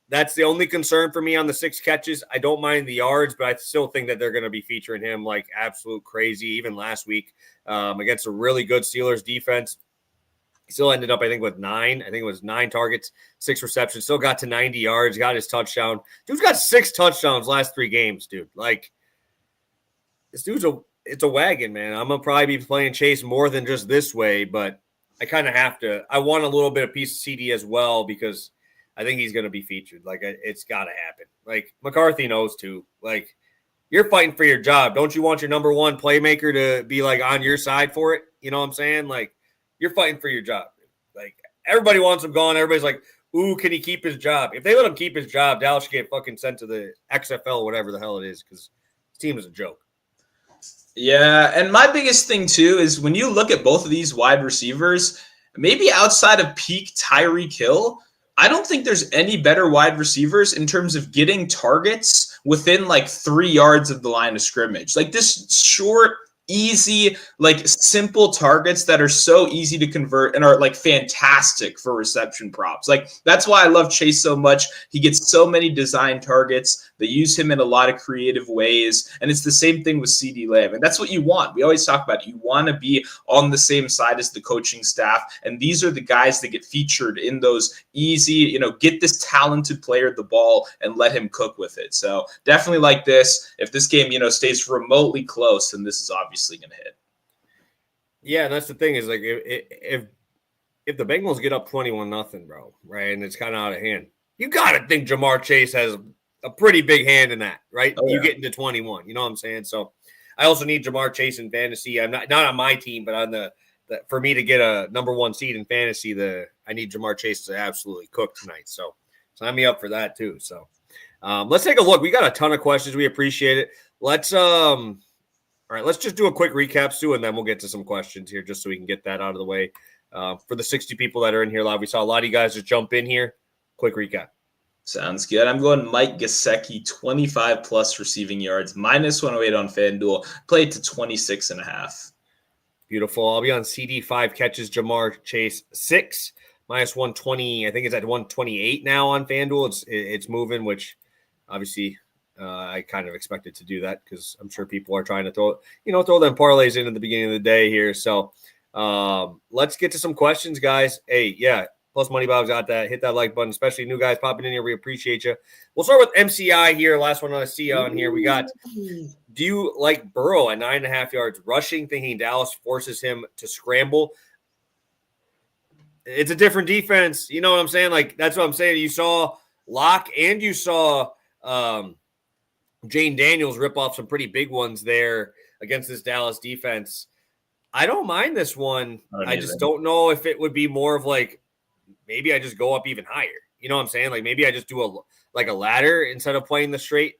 that's the only concern for me on the 6 catches. I don't mind the yards, but I still think that they're going to be featuring him like absolute crazy. Even last week against a really good Steelers defense, he still ended up, I think, with 9. I think it was 9 targets, 6 receptions. Still got to 90 yards, got his touchdown. Dude's got 6 touchdowns last 3 games, dude. Like, this dude's it's a wagon, man. I'm going to probably be playing Chase more than just this way, but I kind of have to. I want a little bit of piece of CD as well because I think he's going to be featured. Like, it's got to happen. Like, McCarthy knows, too. Like, you're fighting for your job. Don't you want your number one playmaker to be, like, on your side for it? You know what I'm saying? Like, you're fighting for your job. Like, everybody wants him gone. Everybody's like, ooh, can he keep his job? If they let him keep his job, Dallas should get fucking sent to the XFL, whatever the hell it is, because his team is a joke. Yeah, and my biggest thing, too, is when you look at both of these wide receivers, maybe outside of peak Tyreek Hill, I don't think there's any better wide receivers in terms of getting targets within like 3 yards of the line of scrimmage. Like this short, easy, like simple targets that are so easy to convert and are like fantastic for reception props. Like that's why I love Chase so much. He gets so many design targets. They use him in a lot of creative ways. And it's the same thing with CeeDee Lamb. And that's what you want. We always talk about it. You want to be on the same side as the coaching staff. And these are the guys that get featured in those easy, get this talented player the ball and let him cook with it. So definitely like this. If this game, stays remotely close, then this is obviously going to hit. Yeah, and that's the thing is like if the Bengals get up 21-0, bro, right, and it's kind of out of hand, you got to think Jamar Chase has a pretty big hand in that, right? Oh, yeah. You get into 21, you know what I'm saying? So I also need Jamar Chase in fantasy. I'm not on my team, but on the for me to get a number 1 seed in fantasy, I need Jamar Chase to absolutely cook tonight. So sign me up for that too. So let's take a look. We got a ton of questions. We appreciate it. All right, let's just do a quick recap, Stu, and then we'll get to some questions here just so we can get that out of the way. For the 60 people that are in here live, we saw a lot of you guys just jump in here. Quick recap. Sounds good. I'm going Mike Gesicki, 25-plus receiving yards, minus 108 on FanDuel. Played to 26.5. Beautiful. I'll be on CD 5 catches, Jamar Chase 6, minus 120. I think it's at 128 now on FanDuel. It's moving, which obviously – I kind of expected to do that because I'm sure people are trying to throw them parlays in at the beginning of the day here. So let's get to some questions, guys. Hey, yeah, Plus Money Bob's got that. Hit that like button, especially new guys popping in here. We appreciate you. We'll start with MCI here. Last one I see on here. We got, do you like Burrow at 9.5 yards rushing, thinking Dallas forces him to scramble? It's a different defense. You know what I'm saying? Like, that's what I'm saying. You saw Locke and you saw Jane Daniels rip off some pretty big ones there against this Dallas defense. I don't mind this one. I just don't know if it would be more of like, maybe I just go up even higher. You know what I'm saying? Like maybe I just do a ladder instead of playing the straight.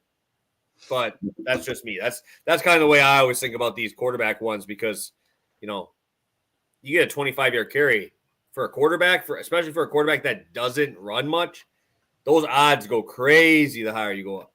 But that's just me. That's kind of the way I always think about these quarterback ones because, you get a 25-yard carry for a quarterback, especially for a quarterback that doesn't run much. Those odds go crazy the higher you go up.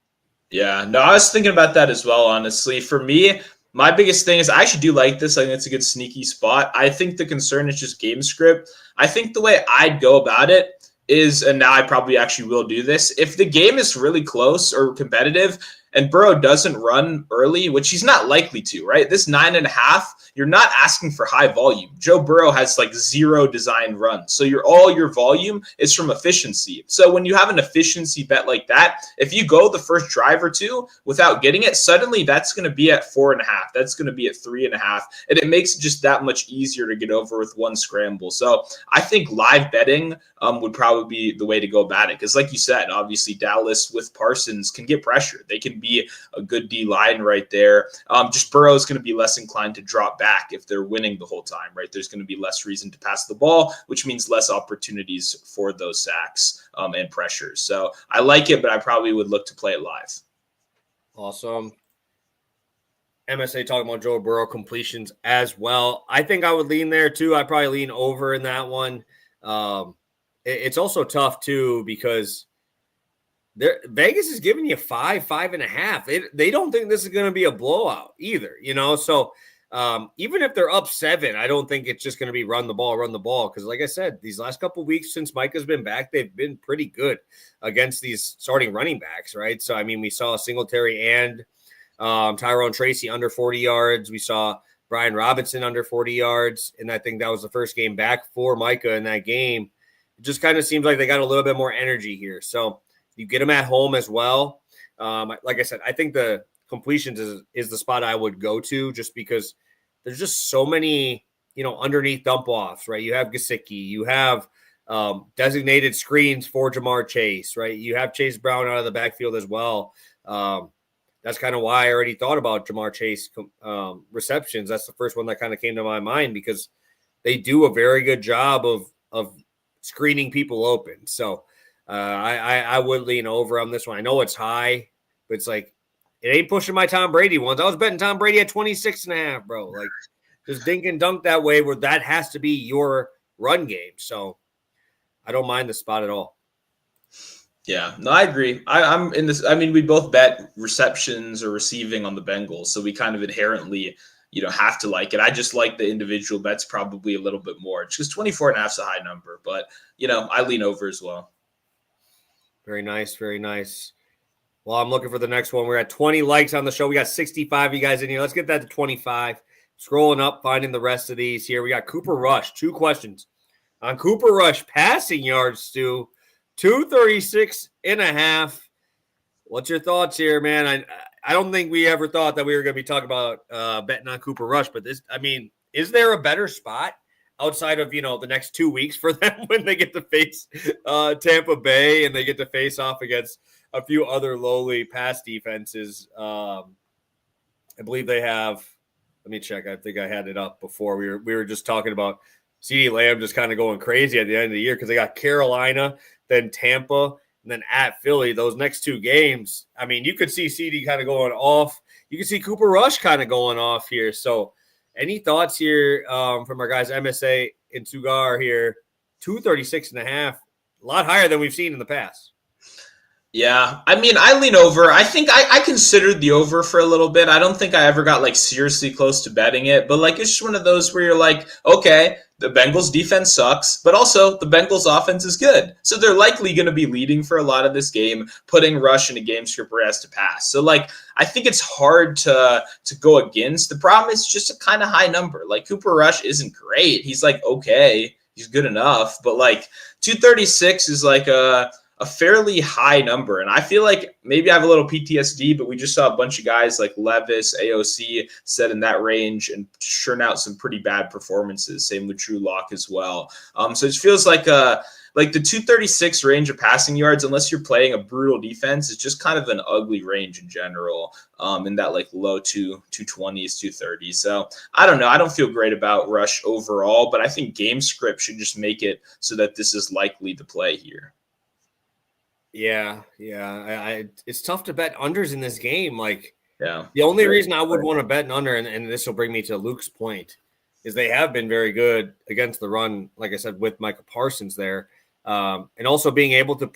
Yeah, no, I was thinking about that as well, honestly. For me, My biggest thing is I actually do like this. I think it's a good sneaky spot. I think the concern is just game script. I think the way I'd go about it is, and now I probably actually will do this, if the game is really close or competitive and Burrow doesn't run early, which he's not likely to, right? This 9.5, you're not asking for high volume. Joe Burrow has like 0 designed runs. So all your volume is from efficiency. So when you have an efficiency bet like that, if you go the first drive or two without getting it, suddenly that's going to be at 4.5. That's going to be at 3.5. And it makes it just that much easier to get over with one scramble. So I think live betting would probably be the way to go about it. Because like you said, obviously Dallas with Parsons can get pressure. They can be a good D line right there. Just Burrow is going to be less inclined to drop back if they're winning the whole time, right? There's going to be less reason to pass the ball, which means less opportunities for those sacks and pressures. So I like it, but I probably would look to play it live. Awesome. MSA talking about Joe Burrow completions as well. I think I would lean there too. I'd probably lean over in that one. It's also tough too because Vegas is giving you 5.5. They don't think this is going to be a blowout either, So even if they're up 7, I don't think it's just going to be run the ball. Because like I said, these last couple of weeks since Micah's been back, they've been pretty good against these starting running backs, right? So, I mean, we saw Singletary and Tyrone Tracy under 40 yards. We saw Brian Robinson under 40 yards. And I think that was the first game back for Micah in that game. It just kind of seems like they got a little bit more energy here. So, you get them at home as well. Like I said, I think the completions is the spot I would go to just because there's just so many, underneath dump offs, right? You have Gesicki, you have designated screens for Jamar Chase, right? You have Chase Brown out of the backfield as well. That's kind of why I already thought about Jamar Chase receptions. That's the first one that kind of came to my mind because they do a very good job of screening people open. So, I would lean over on this one. I know it's high, but it's like it ain't pushing my Tom Brady ones. I was betting Tom Brady at 26.5, bro. Like just dink and dunk that way where that has to be your run game. So I don't mind the spot at all. Yeah, no, I agree. I'm in this. I mean, we both bet receptions or receiving on the Bengals, so we kind of inherently, have to like it. I just like the individual bets probably a little bit more. It's just 24.5 is a high number, but I lean over as well. Very nice. Very nice. Well, I'm looking for the next one. We're at 20 likes on the show. We got 65 of you guys in here. Let's get that to 25. Scrolling up, finding the rest of these here. We got Cooper Rush. 2 questions. On Cooper Rush, passing yards, Stu, 236.5. What's your thoughts here, man? I don't think we ever thought that we were going to be talking about betting on Cooper Rush, but is there a better spot outside of, the next 2 weeks for them when they get to face Tampa Bay and they get to face off against a few other lowly pass defenses? I believe they have – let me check. I think I had it up before. We were just talking about CeeDee Lamb just kind of going crazy at the end of the year because they got Carolina, then Tampa, and then at Philly. Those next 2 games, I mean, you could see CeeDee kind of going off. You could see Cooper Rush kind of going off here. So – any thoughts here from our guys, MSA and Sugar here? 236.5, a lot higher than we've seen in the past. Yeah, I mean, I lean over. I think I considered the over for a little bit. I don't think I ever got like seriously close to betting it, but like it's just one of those where you're like, okay, the Bengals defense sucks, but also the Bengals offense is good. So they're likely going to be leading for a lot of this game, putting Rush in a game script where he has to pass. So like, I think it's hard to go against. The problem is just a kind of high number. Like Cooper Rush isn't great. He's like, okay, he's good enough, but like 236 is like a fairly high number. And I feel like maybe I have a little PTSD, but we just saw a bunch of guys like Levis, AOC set in that range and churn out some pretty bad performances. Same with Drew Lock as well. So it feels like the 236 range of passing yards, unless you're playing a brutal defense, is just kind of an ugly range in general. In that like low 220s, 230s. So I don't know. I don't feel great about Rush overall, but I think game script should just make it so that this is likely to play here. Yeah. It's tough to bet unders in this game. Like, yeah, the only reason I would want to bet an under, and this will bring me to Luke's point, is they have been very good against the run, like I said, with Micah Parsons there. And also being able to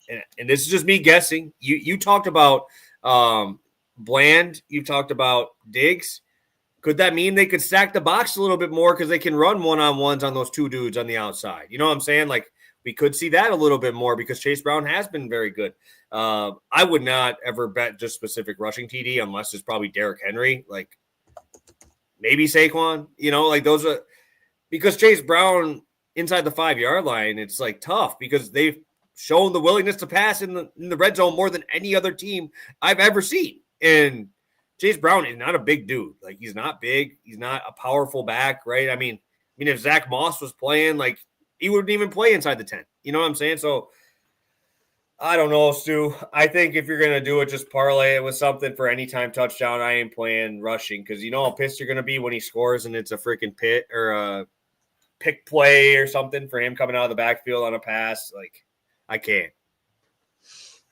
and this is just me guessing. You talked about Bland, you talked about Diggs. Could that mean they could stack the box a little bit more because they can run one-on-ones on those two dudes on the outside? You know what I'm saying? Like, we could see that a little bit more because Chase Brown has been very good. I would not ever bet just specific rushing TD unless it's probably Derrick Henry, like maybe Saquon, like those are – because Chase Brown inside the 5-yard line, it's like tough because they've shown the willingness to pass in the red zone more than any other team I've ever seen. And Chase Brown is not a big dude. Like, he's not big. He's not a powerful back, right? I mean, if Zach Moss was playing, like, he wouldn't even play inside the 10. You know what I'm saying? So, I don't know, Stu. I think if you're going to do it, just parlay it with something for anytime touchdown. I ain't playing rushing because you know how pissed you're going to be when he scores and it's a freaking pit or a pick play or something for him coming out of the backfield on a pass. Like, I can't.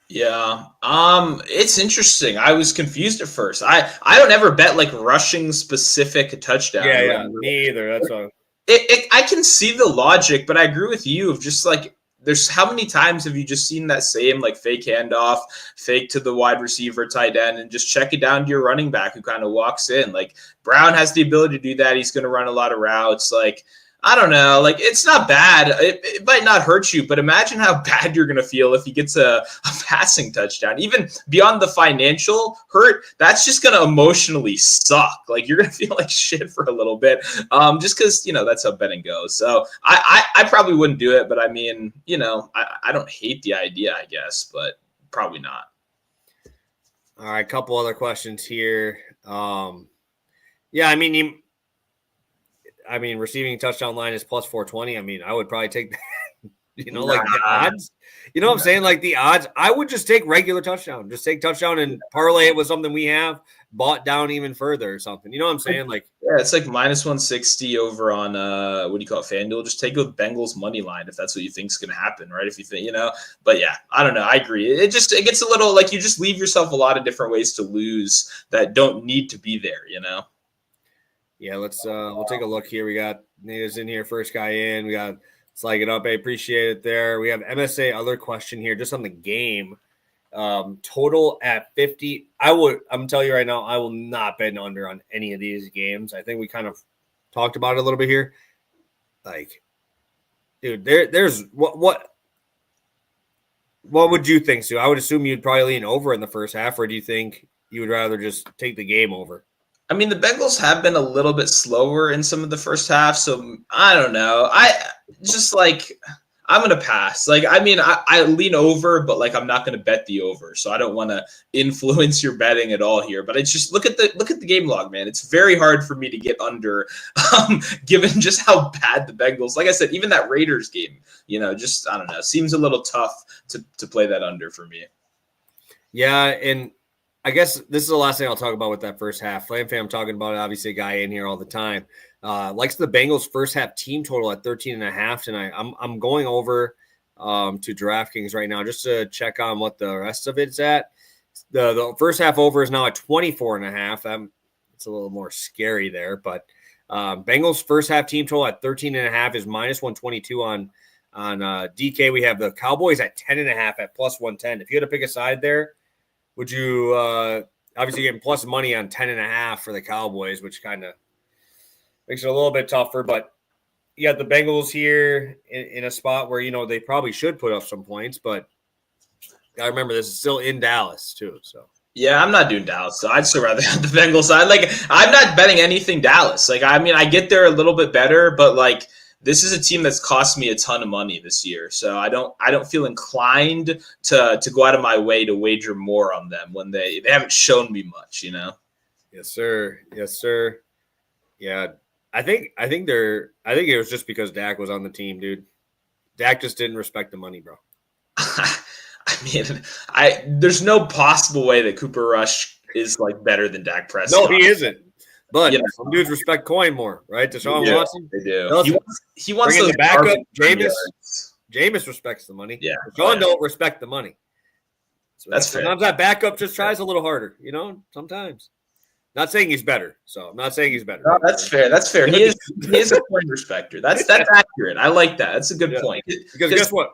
Yeah. It's interesting. I was confused at first. I don't ever bet like rushing specific touchdown. Yeah, me either. That's all. I can see the logic, but I agree with you of just like there's how many times have you just seen that same like fake handoff, fake to the wide receiver, tight end, and just check it down to your running back who kind of walks in. Like Brown has the ability to do that. He's going to run a lot of routes. Like, I don't know. Like, it's not bad. It might not hurt you, but imagine how bad you're going to feel if he gets a passing touchdown. Even beyond the financial hurt, that's just going to emotionally suck. Like, you're going to feel like shit for a little bit just because, that's how betting goes. So I probably wouldn't do it, but I mean, I don't hate the idea, I guess, but probably not. All right, a couple other questions here. Yeah, I mean, receiving touchdown line is plus 420. I mean, I would probably take that, like the odds. You know what I'm saying? Like the odds. I would just take regular touchdown. Just take touchdown and parlay it with something we have bought down even further or something. You know what I'm saying? Like, yeah, it's like minus 160 over on what do you call it, FanDuel? Just take a Bengals money line if that's what you think is going to happen, right? If you think, But yeah, I don't know. I agree. It gets a little like you just leave yourself a lot of different ways to lose that don't need to be there. Yeah, we'll take a look here. We got Natives in here, first guy in. We got Slag It Up. I appreciate it there. We have MSA other question here, just on the game. Total at 50. I'm telling you right now, I will not bet under on any of these games. I think we kind of talked about it a little bit here. Like, dude, there's what would you think, Sue? I would assume you'd probably lean over in the first half, or do you think you would rather just take the game over? I mean, the Bengals have been a little bit slower in some of the first half, so I don't know. I'm going to pass. Like, I mean, I lean over, but like I'm not going to bet the over, so I don't want to influence your betting at all here. But it's just look at the game log, man. It's very hard for me to get under, given just how bad the Bengals. Like I said, even that Raiders game, just I don't know, seems a little tough to play that under for me. Yeah, and I guess this is the last thing I'll talk about with that first half. Flam Fam talking about it, obviously a guy in here all the time. Likes the Bengals first half team total at 13.5 tonight. I'm going over to DraftKings right now just to check on what the rest of it's at. The first half over is now at 24.5. It's a little more scary there, but Bengals first half team total at 13.5 is minus 122 on DK. We have the Cowboys at 10.5 at plus 110. If you had to pick a side there, would you obviously getting plus money on 10.5 for the Cowboys, which kind of makes it a little bit tougher, but you got the Bengals here in a spot where, they probably should put up some points, but I remember this is still in Dallas too. So yeah, I'm not doing Dallas. So I'd still rather have the Bengals side. Like, I'm not betting anything Dallas. Like, I mean, I get there a little bit better, but like, this is a team that's cost me a ton of money this year, so I don't feel inclined to go out of my way to wager more on them when they haven't shown me much, Yes, sir. Yes, sir. Yeah, I think it was just because Dak was on the team, dude. Dak just didn't respect the money, bro. I mean, there's no possible way that Cooper Rush is like better than Dak Prescott. No, he isn't. But some dudes respect coin more, right? Deshaun Watson. They do. Listen, he wants the backup. Jameis respects the money. Yeah. Deshaun don't respect the money. So that's fair. Sometimes that backup just tries a little harder, sometimes. Not saying he's better. So I'm not saying he's better. No, that's fair. That's fair. He is a coin respecter. That's accurate. I like that. That's a good point. Because guess what?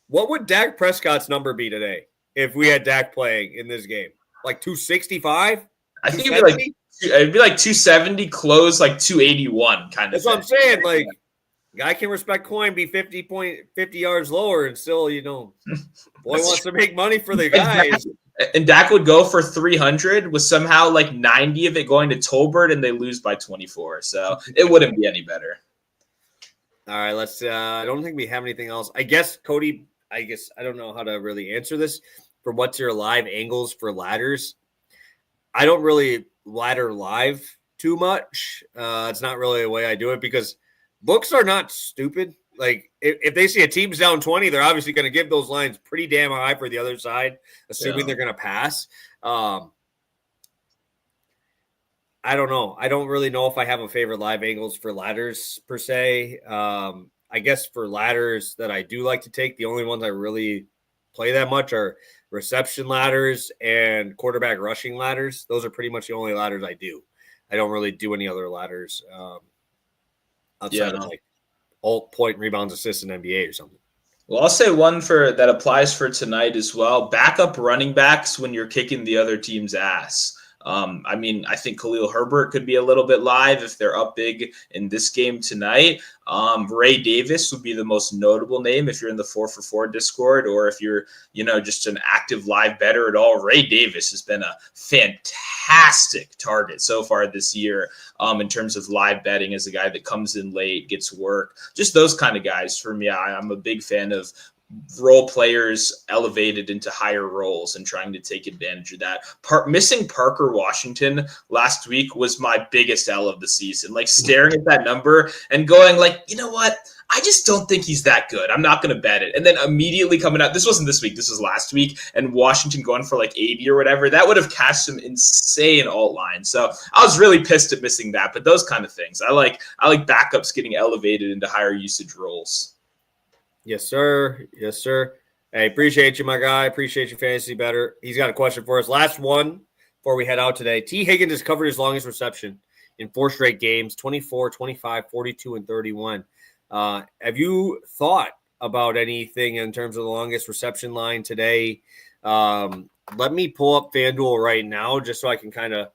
What would Dak Prescott's number be today if we had Dak playing in this game? like 265? I think it'd be like 270, close like 281 kind of That's thing. what I'm saying. Like, guy can respect coin, be 50 yards lower, and still, boy wants to make money for the guys. And Dak would go for 300 with somehow like 90 of it going to Tolbert, and they lose by 24. So it wouldn't be any better. All right, let's. I don't think we have anything else. I guess, Cody, I don't know how to really answer this. For what's your live angles for ladders? I don't really ladder live too much. It's not really a way I do it because books are not stupid. Like, if they see a team's down 20, they're obviously going to give those lines pretty damn high for the other side, assuming they're going to pass. I don't know. I don't really know if I have a favorite live angles for ladders per se. I guess for ladders that I do like to take, the only ones I really play that much are reception ladders and quarterback rushing ladders. Those are pretty much the only ladders I do. I don't really do any other ladders outside of like alt point rebounds, assists in NBA or something. Well, I'll say one that applies for tonight as well. Backup running backs when you're kicking the other team's ass. I think Khalil Herbert could be a little bit live if they're up big in this game tonight. Ray Davis would be the most notable name if you're in the 4for4 Discord, or if you're, just an active live bettor at all. Ray Davis has been a fantastic target so far this year in terms of live betting, as a guy that comes in late, gets work. Just those kind of guys for me. I'm a big fan of role players elevated into higher roles and trying to take advantage of that. Missing Parker Washington last week was my biggest L of the season. Like, staring at that number and going like, you know what? I just don't think he's that good. I'm not going to bet it. And then immediately coming out, this wasn't this week, this was last week, and Washington going for like 80 or whatever, that would have cashed some insane alt lines. So I was really pissed at missing that. But those kind of things, I like backups getting elevated into higher usage roles. Yes, sir. Yes, sir. Hey, appreciate you, my guy. Appreciate your fantasy better. He's got a question for us. Last one before we head out today. T. Higgins has covered his longest reception in 4 straight games, 24, 25, 42, and 31. Have you thought about anything in terms of the longest reception line today? Let me pull up FanDuel right now just so I can kind of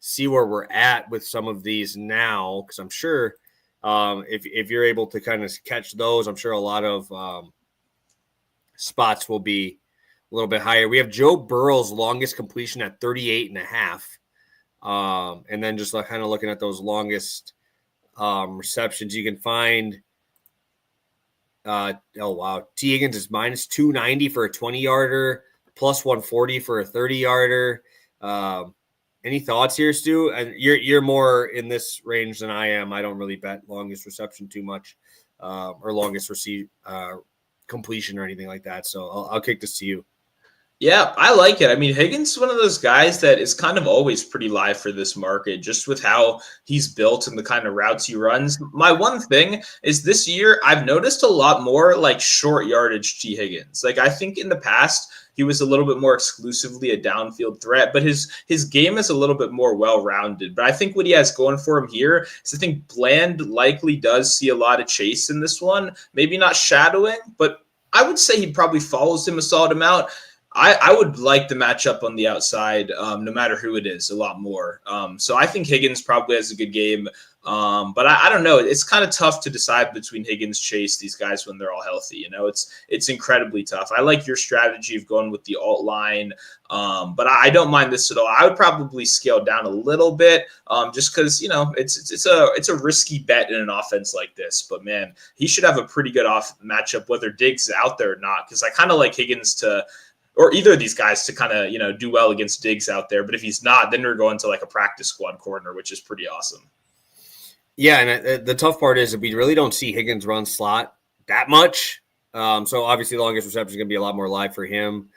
see where we're at with some of these now, because I'm sure – if you're able to kind of catch those, I'm sure a lot of spots will be a little bit higher. We have Joe Burrow's longest completion at 38.5. And then just kind of looking at those longest receptions, you can find T. Higgins is minus 290 for a 20-yarder, plus 140 for a 30-yarder. Any thoughts here, Stu? And you're more in this range than I am. I don't really bet longest reception too much, or longest completion or anything like that. So I'll kick this to you. Yeah, I like it. I mean, Higgins is one of those guys that is kind of always pretty live for this market, just with how he's built and the kind of routes he runs. My one thing is this year, I've noticed a lot more like short yardage T. Higgins. Like, I think in the past, he was a little bit more exclusively a downfield threat, but his game is a little bit more well-rounded. But I think what he has going for him here is I think Bland likely does see a lot of chase in this one. Maybe not shadowing, but I would say he probably follows him a solid amount. I would like the matchup on the outside, no matter who it is, a lot more. So I think Higgins probably has a good game. But I don't know. It's kind of tough to decide between Higgins, Chase, these guys when they're all healthy. It's incredibly tough. I like your strategy of going with the alt line, but I don't mind this at all. I would probably scale down a little bit, just because it's a risky bet in an offense like this. But man, he should have a pretty good matchup whether Diggs is out there or not. Because I kind of like Higgins or either of these guys to kind of do well against Diggs out there. But if he's not, then we're going to like a practice squad corner, which is pretty awesome. Yeah, and the tough part is that we really don't see Higgins run slot that much. So obviously the longest reception is going to be a lot more live for him.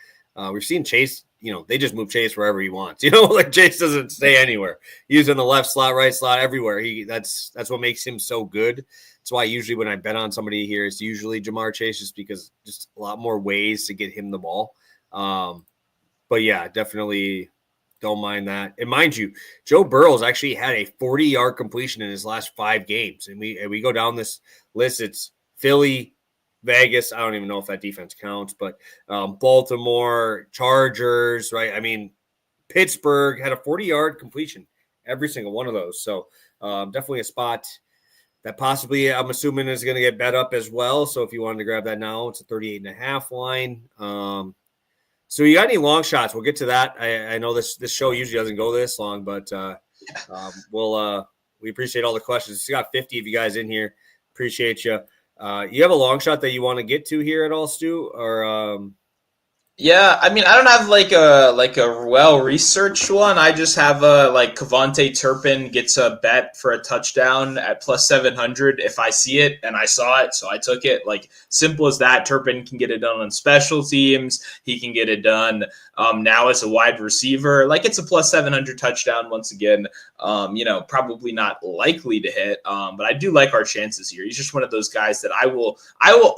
We've seen Chase, they just move Chase wherever he wants. Like Chase doesn't stay anywhere. He's in the left slot, right slot, everywhere. That's what makes him so good. That's why usually when I bet on somebody here, it's usually Jamar Chase, just because just a lot more ways to get him the ball. But yeah, definitely don't mind that. And mind you, Joe Burrow's actually had a 40-yard completion in his last 5 games. And we go down this list. It's Philly, Vegas. I don't even know if that defense counts, but Baltimore, Chargers, right? I mean, Pittsburgh had a 40-yard completion, every single one of those. So definitely a spot that possibly I'm assuming is going to get bet up as well. So if you wanted to grab that now, it's a 38.5 line. So you got any long shots? We'll get to that. I know this show usually doesn't go this long, but we appreciate all the questions. You got 50 of you guys in here. Appreciate you. You have a long shot that you want to get to here at all, Stu? Or Yeah, I mean, I don't have like a well-researched one. I just have like Kevontae Turpin gets a bet for a touchdown at plus 700 if I see it, and I saw it, so I took it. Like, simple as that. Turpin can get it done on special teams. He can get it done now as a wide receiver. Like, it's a plus 700 touchdown once again. Probably not likely to hit, but I do like our chances here. He's just one of those guys that I will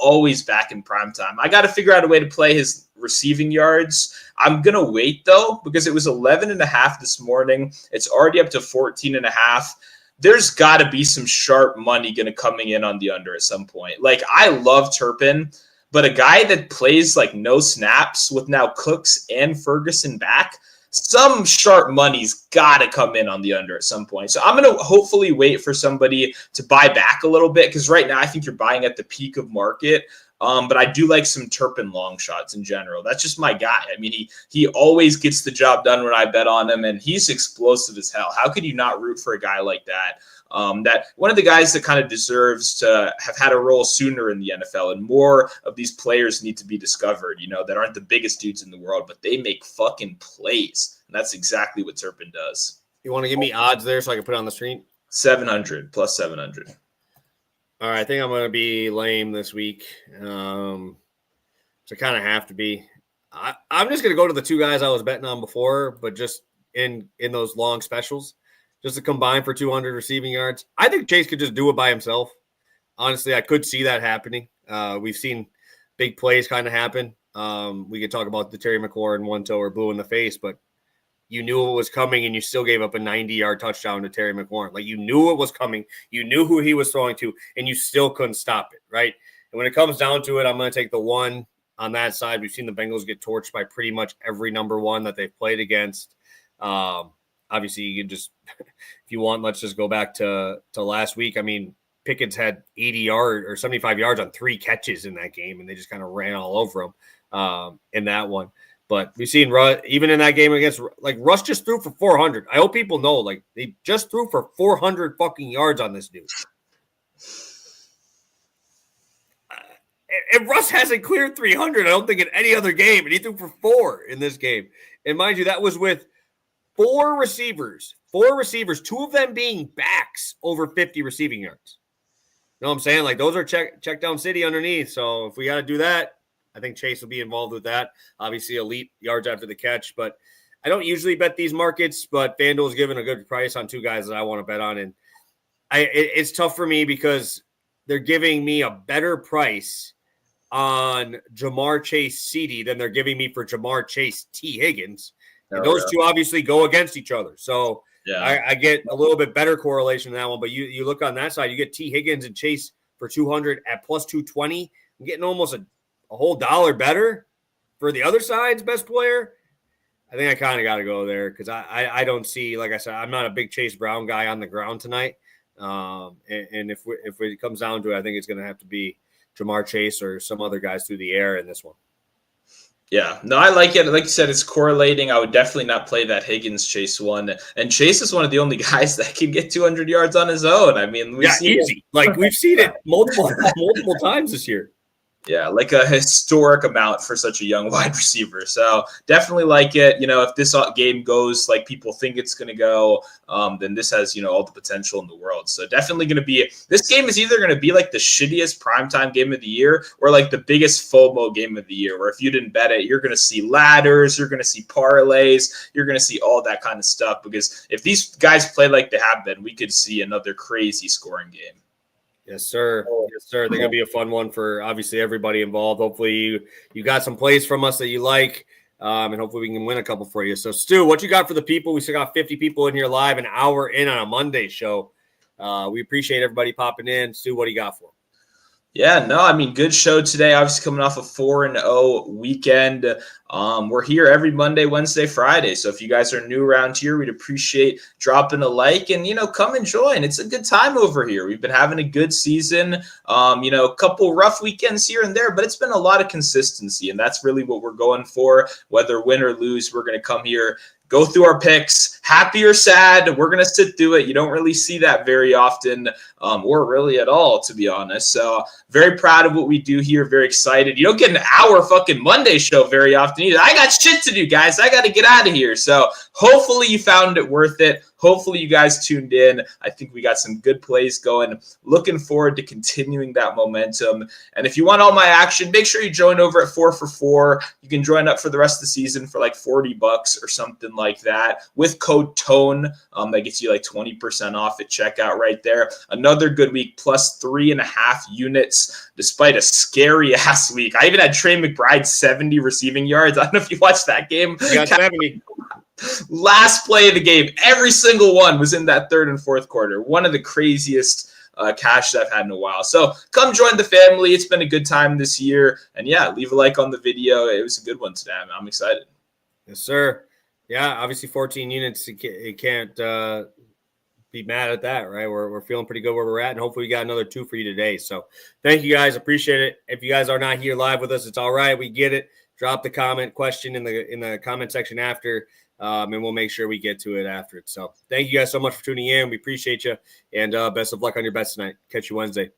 always back in primetime. I got to figure out a way to play his receiving yards. I'm going to wait though, because it was 11.5 this morning. It's already up to 14.5. There's got to be some sharp money going to coming in on the under at some point. Like, I love Turpin, but a guy that plays like no snaps with now Cooks and Ferguson back, some sharp money's got to come in on the under at some point. So I'm going to hopefully wait for somebody to buy back a little bit, because right now I think you're buying at the peak of market. But I do like some Turpin long shots in general. That's just my guy. I mean, he always gets the job done when I bet on him, and he's explosive as hell. How could you not root for a guy like that? That one of the guys that kind of deserves to have had a role sooner in the NFL, and more of these players need to be discovered, that aren't the biggest dudes in the world, but they make fucking plays. And that's exactly what Turpin does. You want to give me odds there so I can put it on the screen? 700, plus 700. All right, I think I'm going to be lame this week. So kind of have to be. I'm just going to go to the two guys I was betting on before, but just in those long specials, just to combine for 200 receiving yards. I think Chase could just do it by himself. Honestly, I could see that happening. We've seen big plays kind of happen. We could talk about the Terry McLaurin one-toe or blue in the face, but you knew it was coming, and you still gave up a 90-yard touchdown to Terry McLaurin. Like, you knew it was coming. You knew who he was throwing to, and you still couldn't stop it, right? And when it comes down to it, I'm going to take the one on that side. We've seen the Bengals get torched by pretty much every number one that they've played against. Obviously, you can just, if you want, let's just go back to last week. I mean, Pickens had 80 yards or 75 yards on 3 catches in that game, and they just kind of ran all over him in that one. But we've seen Russ, even in that game against, like, Russ just threw for 400. I hope people know, like, they just threw for 400 fucking yards on this dude. And Russ hasn't cleared 300, I don't think, in any other game. And he threw for 4 in this game. And mind you, that was with 4 receivers, 2 of them being backs over 50 receiving yards. You know what I'm saying? Like, those are check down city underneath. So if we got to do that, I think Chase will be involved with that. Obviously, elite yards after the catch. But I don't usually bet these markets, but FanDuel's given a good price on 2 guys that I want to bet on. And it's tough for me because they're giving me a better price on Jamar Chase CD than they're giving me for Jamar Chase T. Higgins. And those two obviously go against each other. So yeah. I get a little bit better correlation in that one. But you look on that side, you get T. Higgins and Chase for 200 at plus 220. I'm getting almost a whole dollar better for the other side's best player. I think I kind of got to go there because I don't see, like I said, I'm not a big Chase Brown guy on the ground tonight. And if it comes down to it, I think it's going to have to be Jamar Chase or some other guys through the air in this one. Yeah, no, I like it. Like you said, it's correlating. I would definitely not play that Higgins Chase one. And Chase is one of the only guys that can get 200 yards on his own. I mean, easy. Like, we've seen it multiple times this year. Yeah, like a historic amount for such a young wide receiver. So definitely like it. If this game goes like people think it's going to go, then this has, all the potential in the world. So definitely going to be – this game is either going to be like the shittiest primetime game of the year or like the biggest FOMO game of the year, where if you didn't bet it, you're going to see ladders, you're going to see parlays, you're going to see all that kind of stuff. Because if these guys play like they have been, we could see another crazy scoring game. Yes, sir. Yes, sir. They're going to be a fun one for obviously everybody involved. Hopefully you got some plays from us that you like, and hopefully we can win a couple for you. So, Stu, what you got for the people? We still got 50 people in here live, an hour in on a Monday show. We appreciate everybody popping in. Stu, what do you got for them? Yeah, no, I mean, good show today. Obviously, coming off a 4-0 weekend. We're here every Monday, Wednesday, Friday. So if you guys are new around here, we'd appreciate dropping a like and, come and join. It's a good time over here. We've been having a good season, a couple rough weekends here and there, but it's been a lot of consistency. And that's really what we're going for. Whether win or lose, we're going to come here, go through our picks, happy or sad. We're going to sit through it. You don't really see that very often, or really at all, to be honest. So very proud of what we do here. Very excited. You don't get an hour fucking Monday show very often either. I got shit to do, guys. I got to get out of here. So hopefully you found it worth it. Hopefully you guys tuned in. I think we got some good plays going. Looking forward to continuing that momentum. And if you want all my action, make sure you join over at 4 for 4. You can join up for the rest of the season for like $40 or something like that with code TONE. That gets you like 20% off at checkout right there. Another good week, plus 3.5 units, despite a scary ass week. I even had Trey McBride 70 receiving yards. I don't know if you watched that game. You got 70. Last play of the game, every single one was in that third and fourth quarter. One of the craziest cashes I've had in a while. So come join the family. It's been a good time this year. And yeah, leave a like on the video. It was a good one today. I'm excited. Yes, sir. Yeah, obviously 14 units. You can't be mad at that, right? We're feeling pretty good where we're at, and hopefully we got another 2 for you today. So thank you guys. Appreciate it. If you guys are not here live with us, it's all right. We get it. Drop the question in the comment section after, and we'll make sure we get to it after it. So thank you guys so much for tuning in. We appreciate you, and best of luck on your bets tonight. Catch you Wednesday.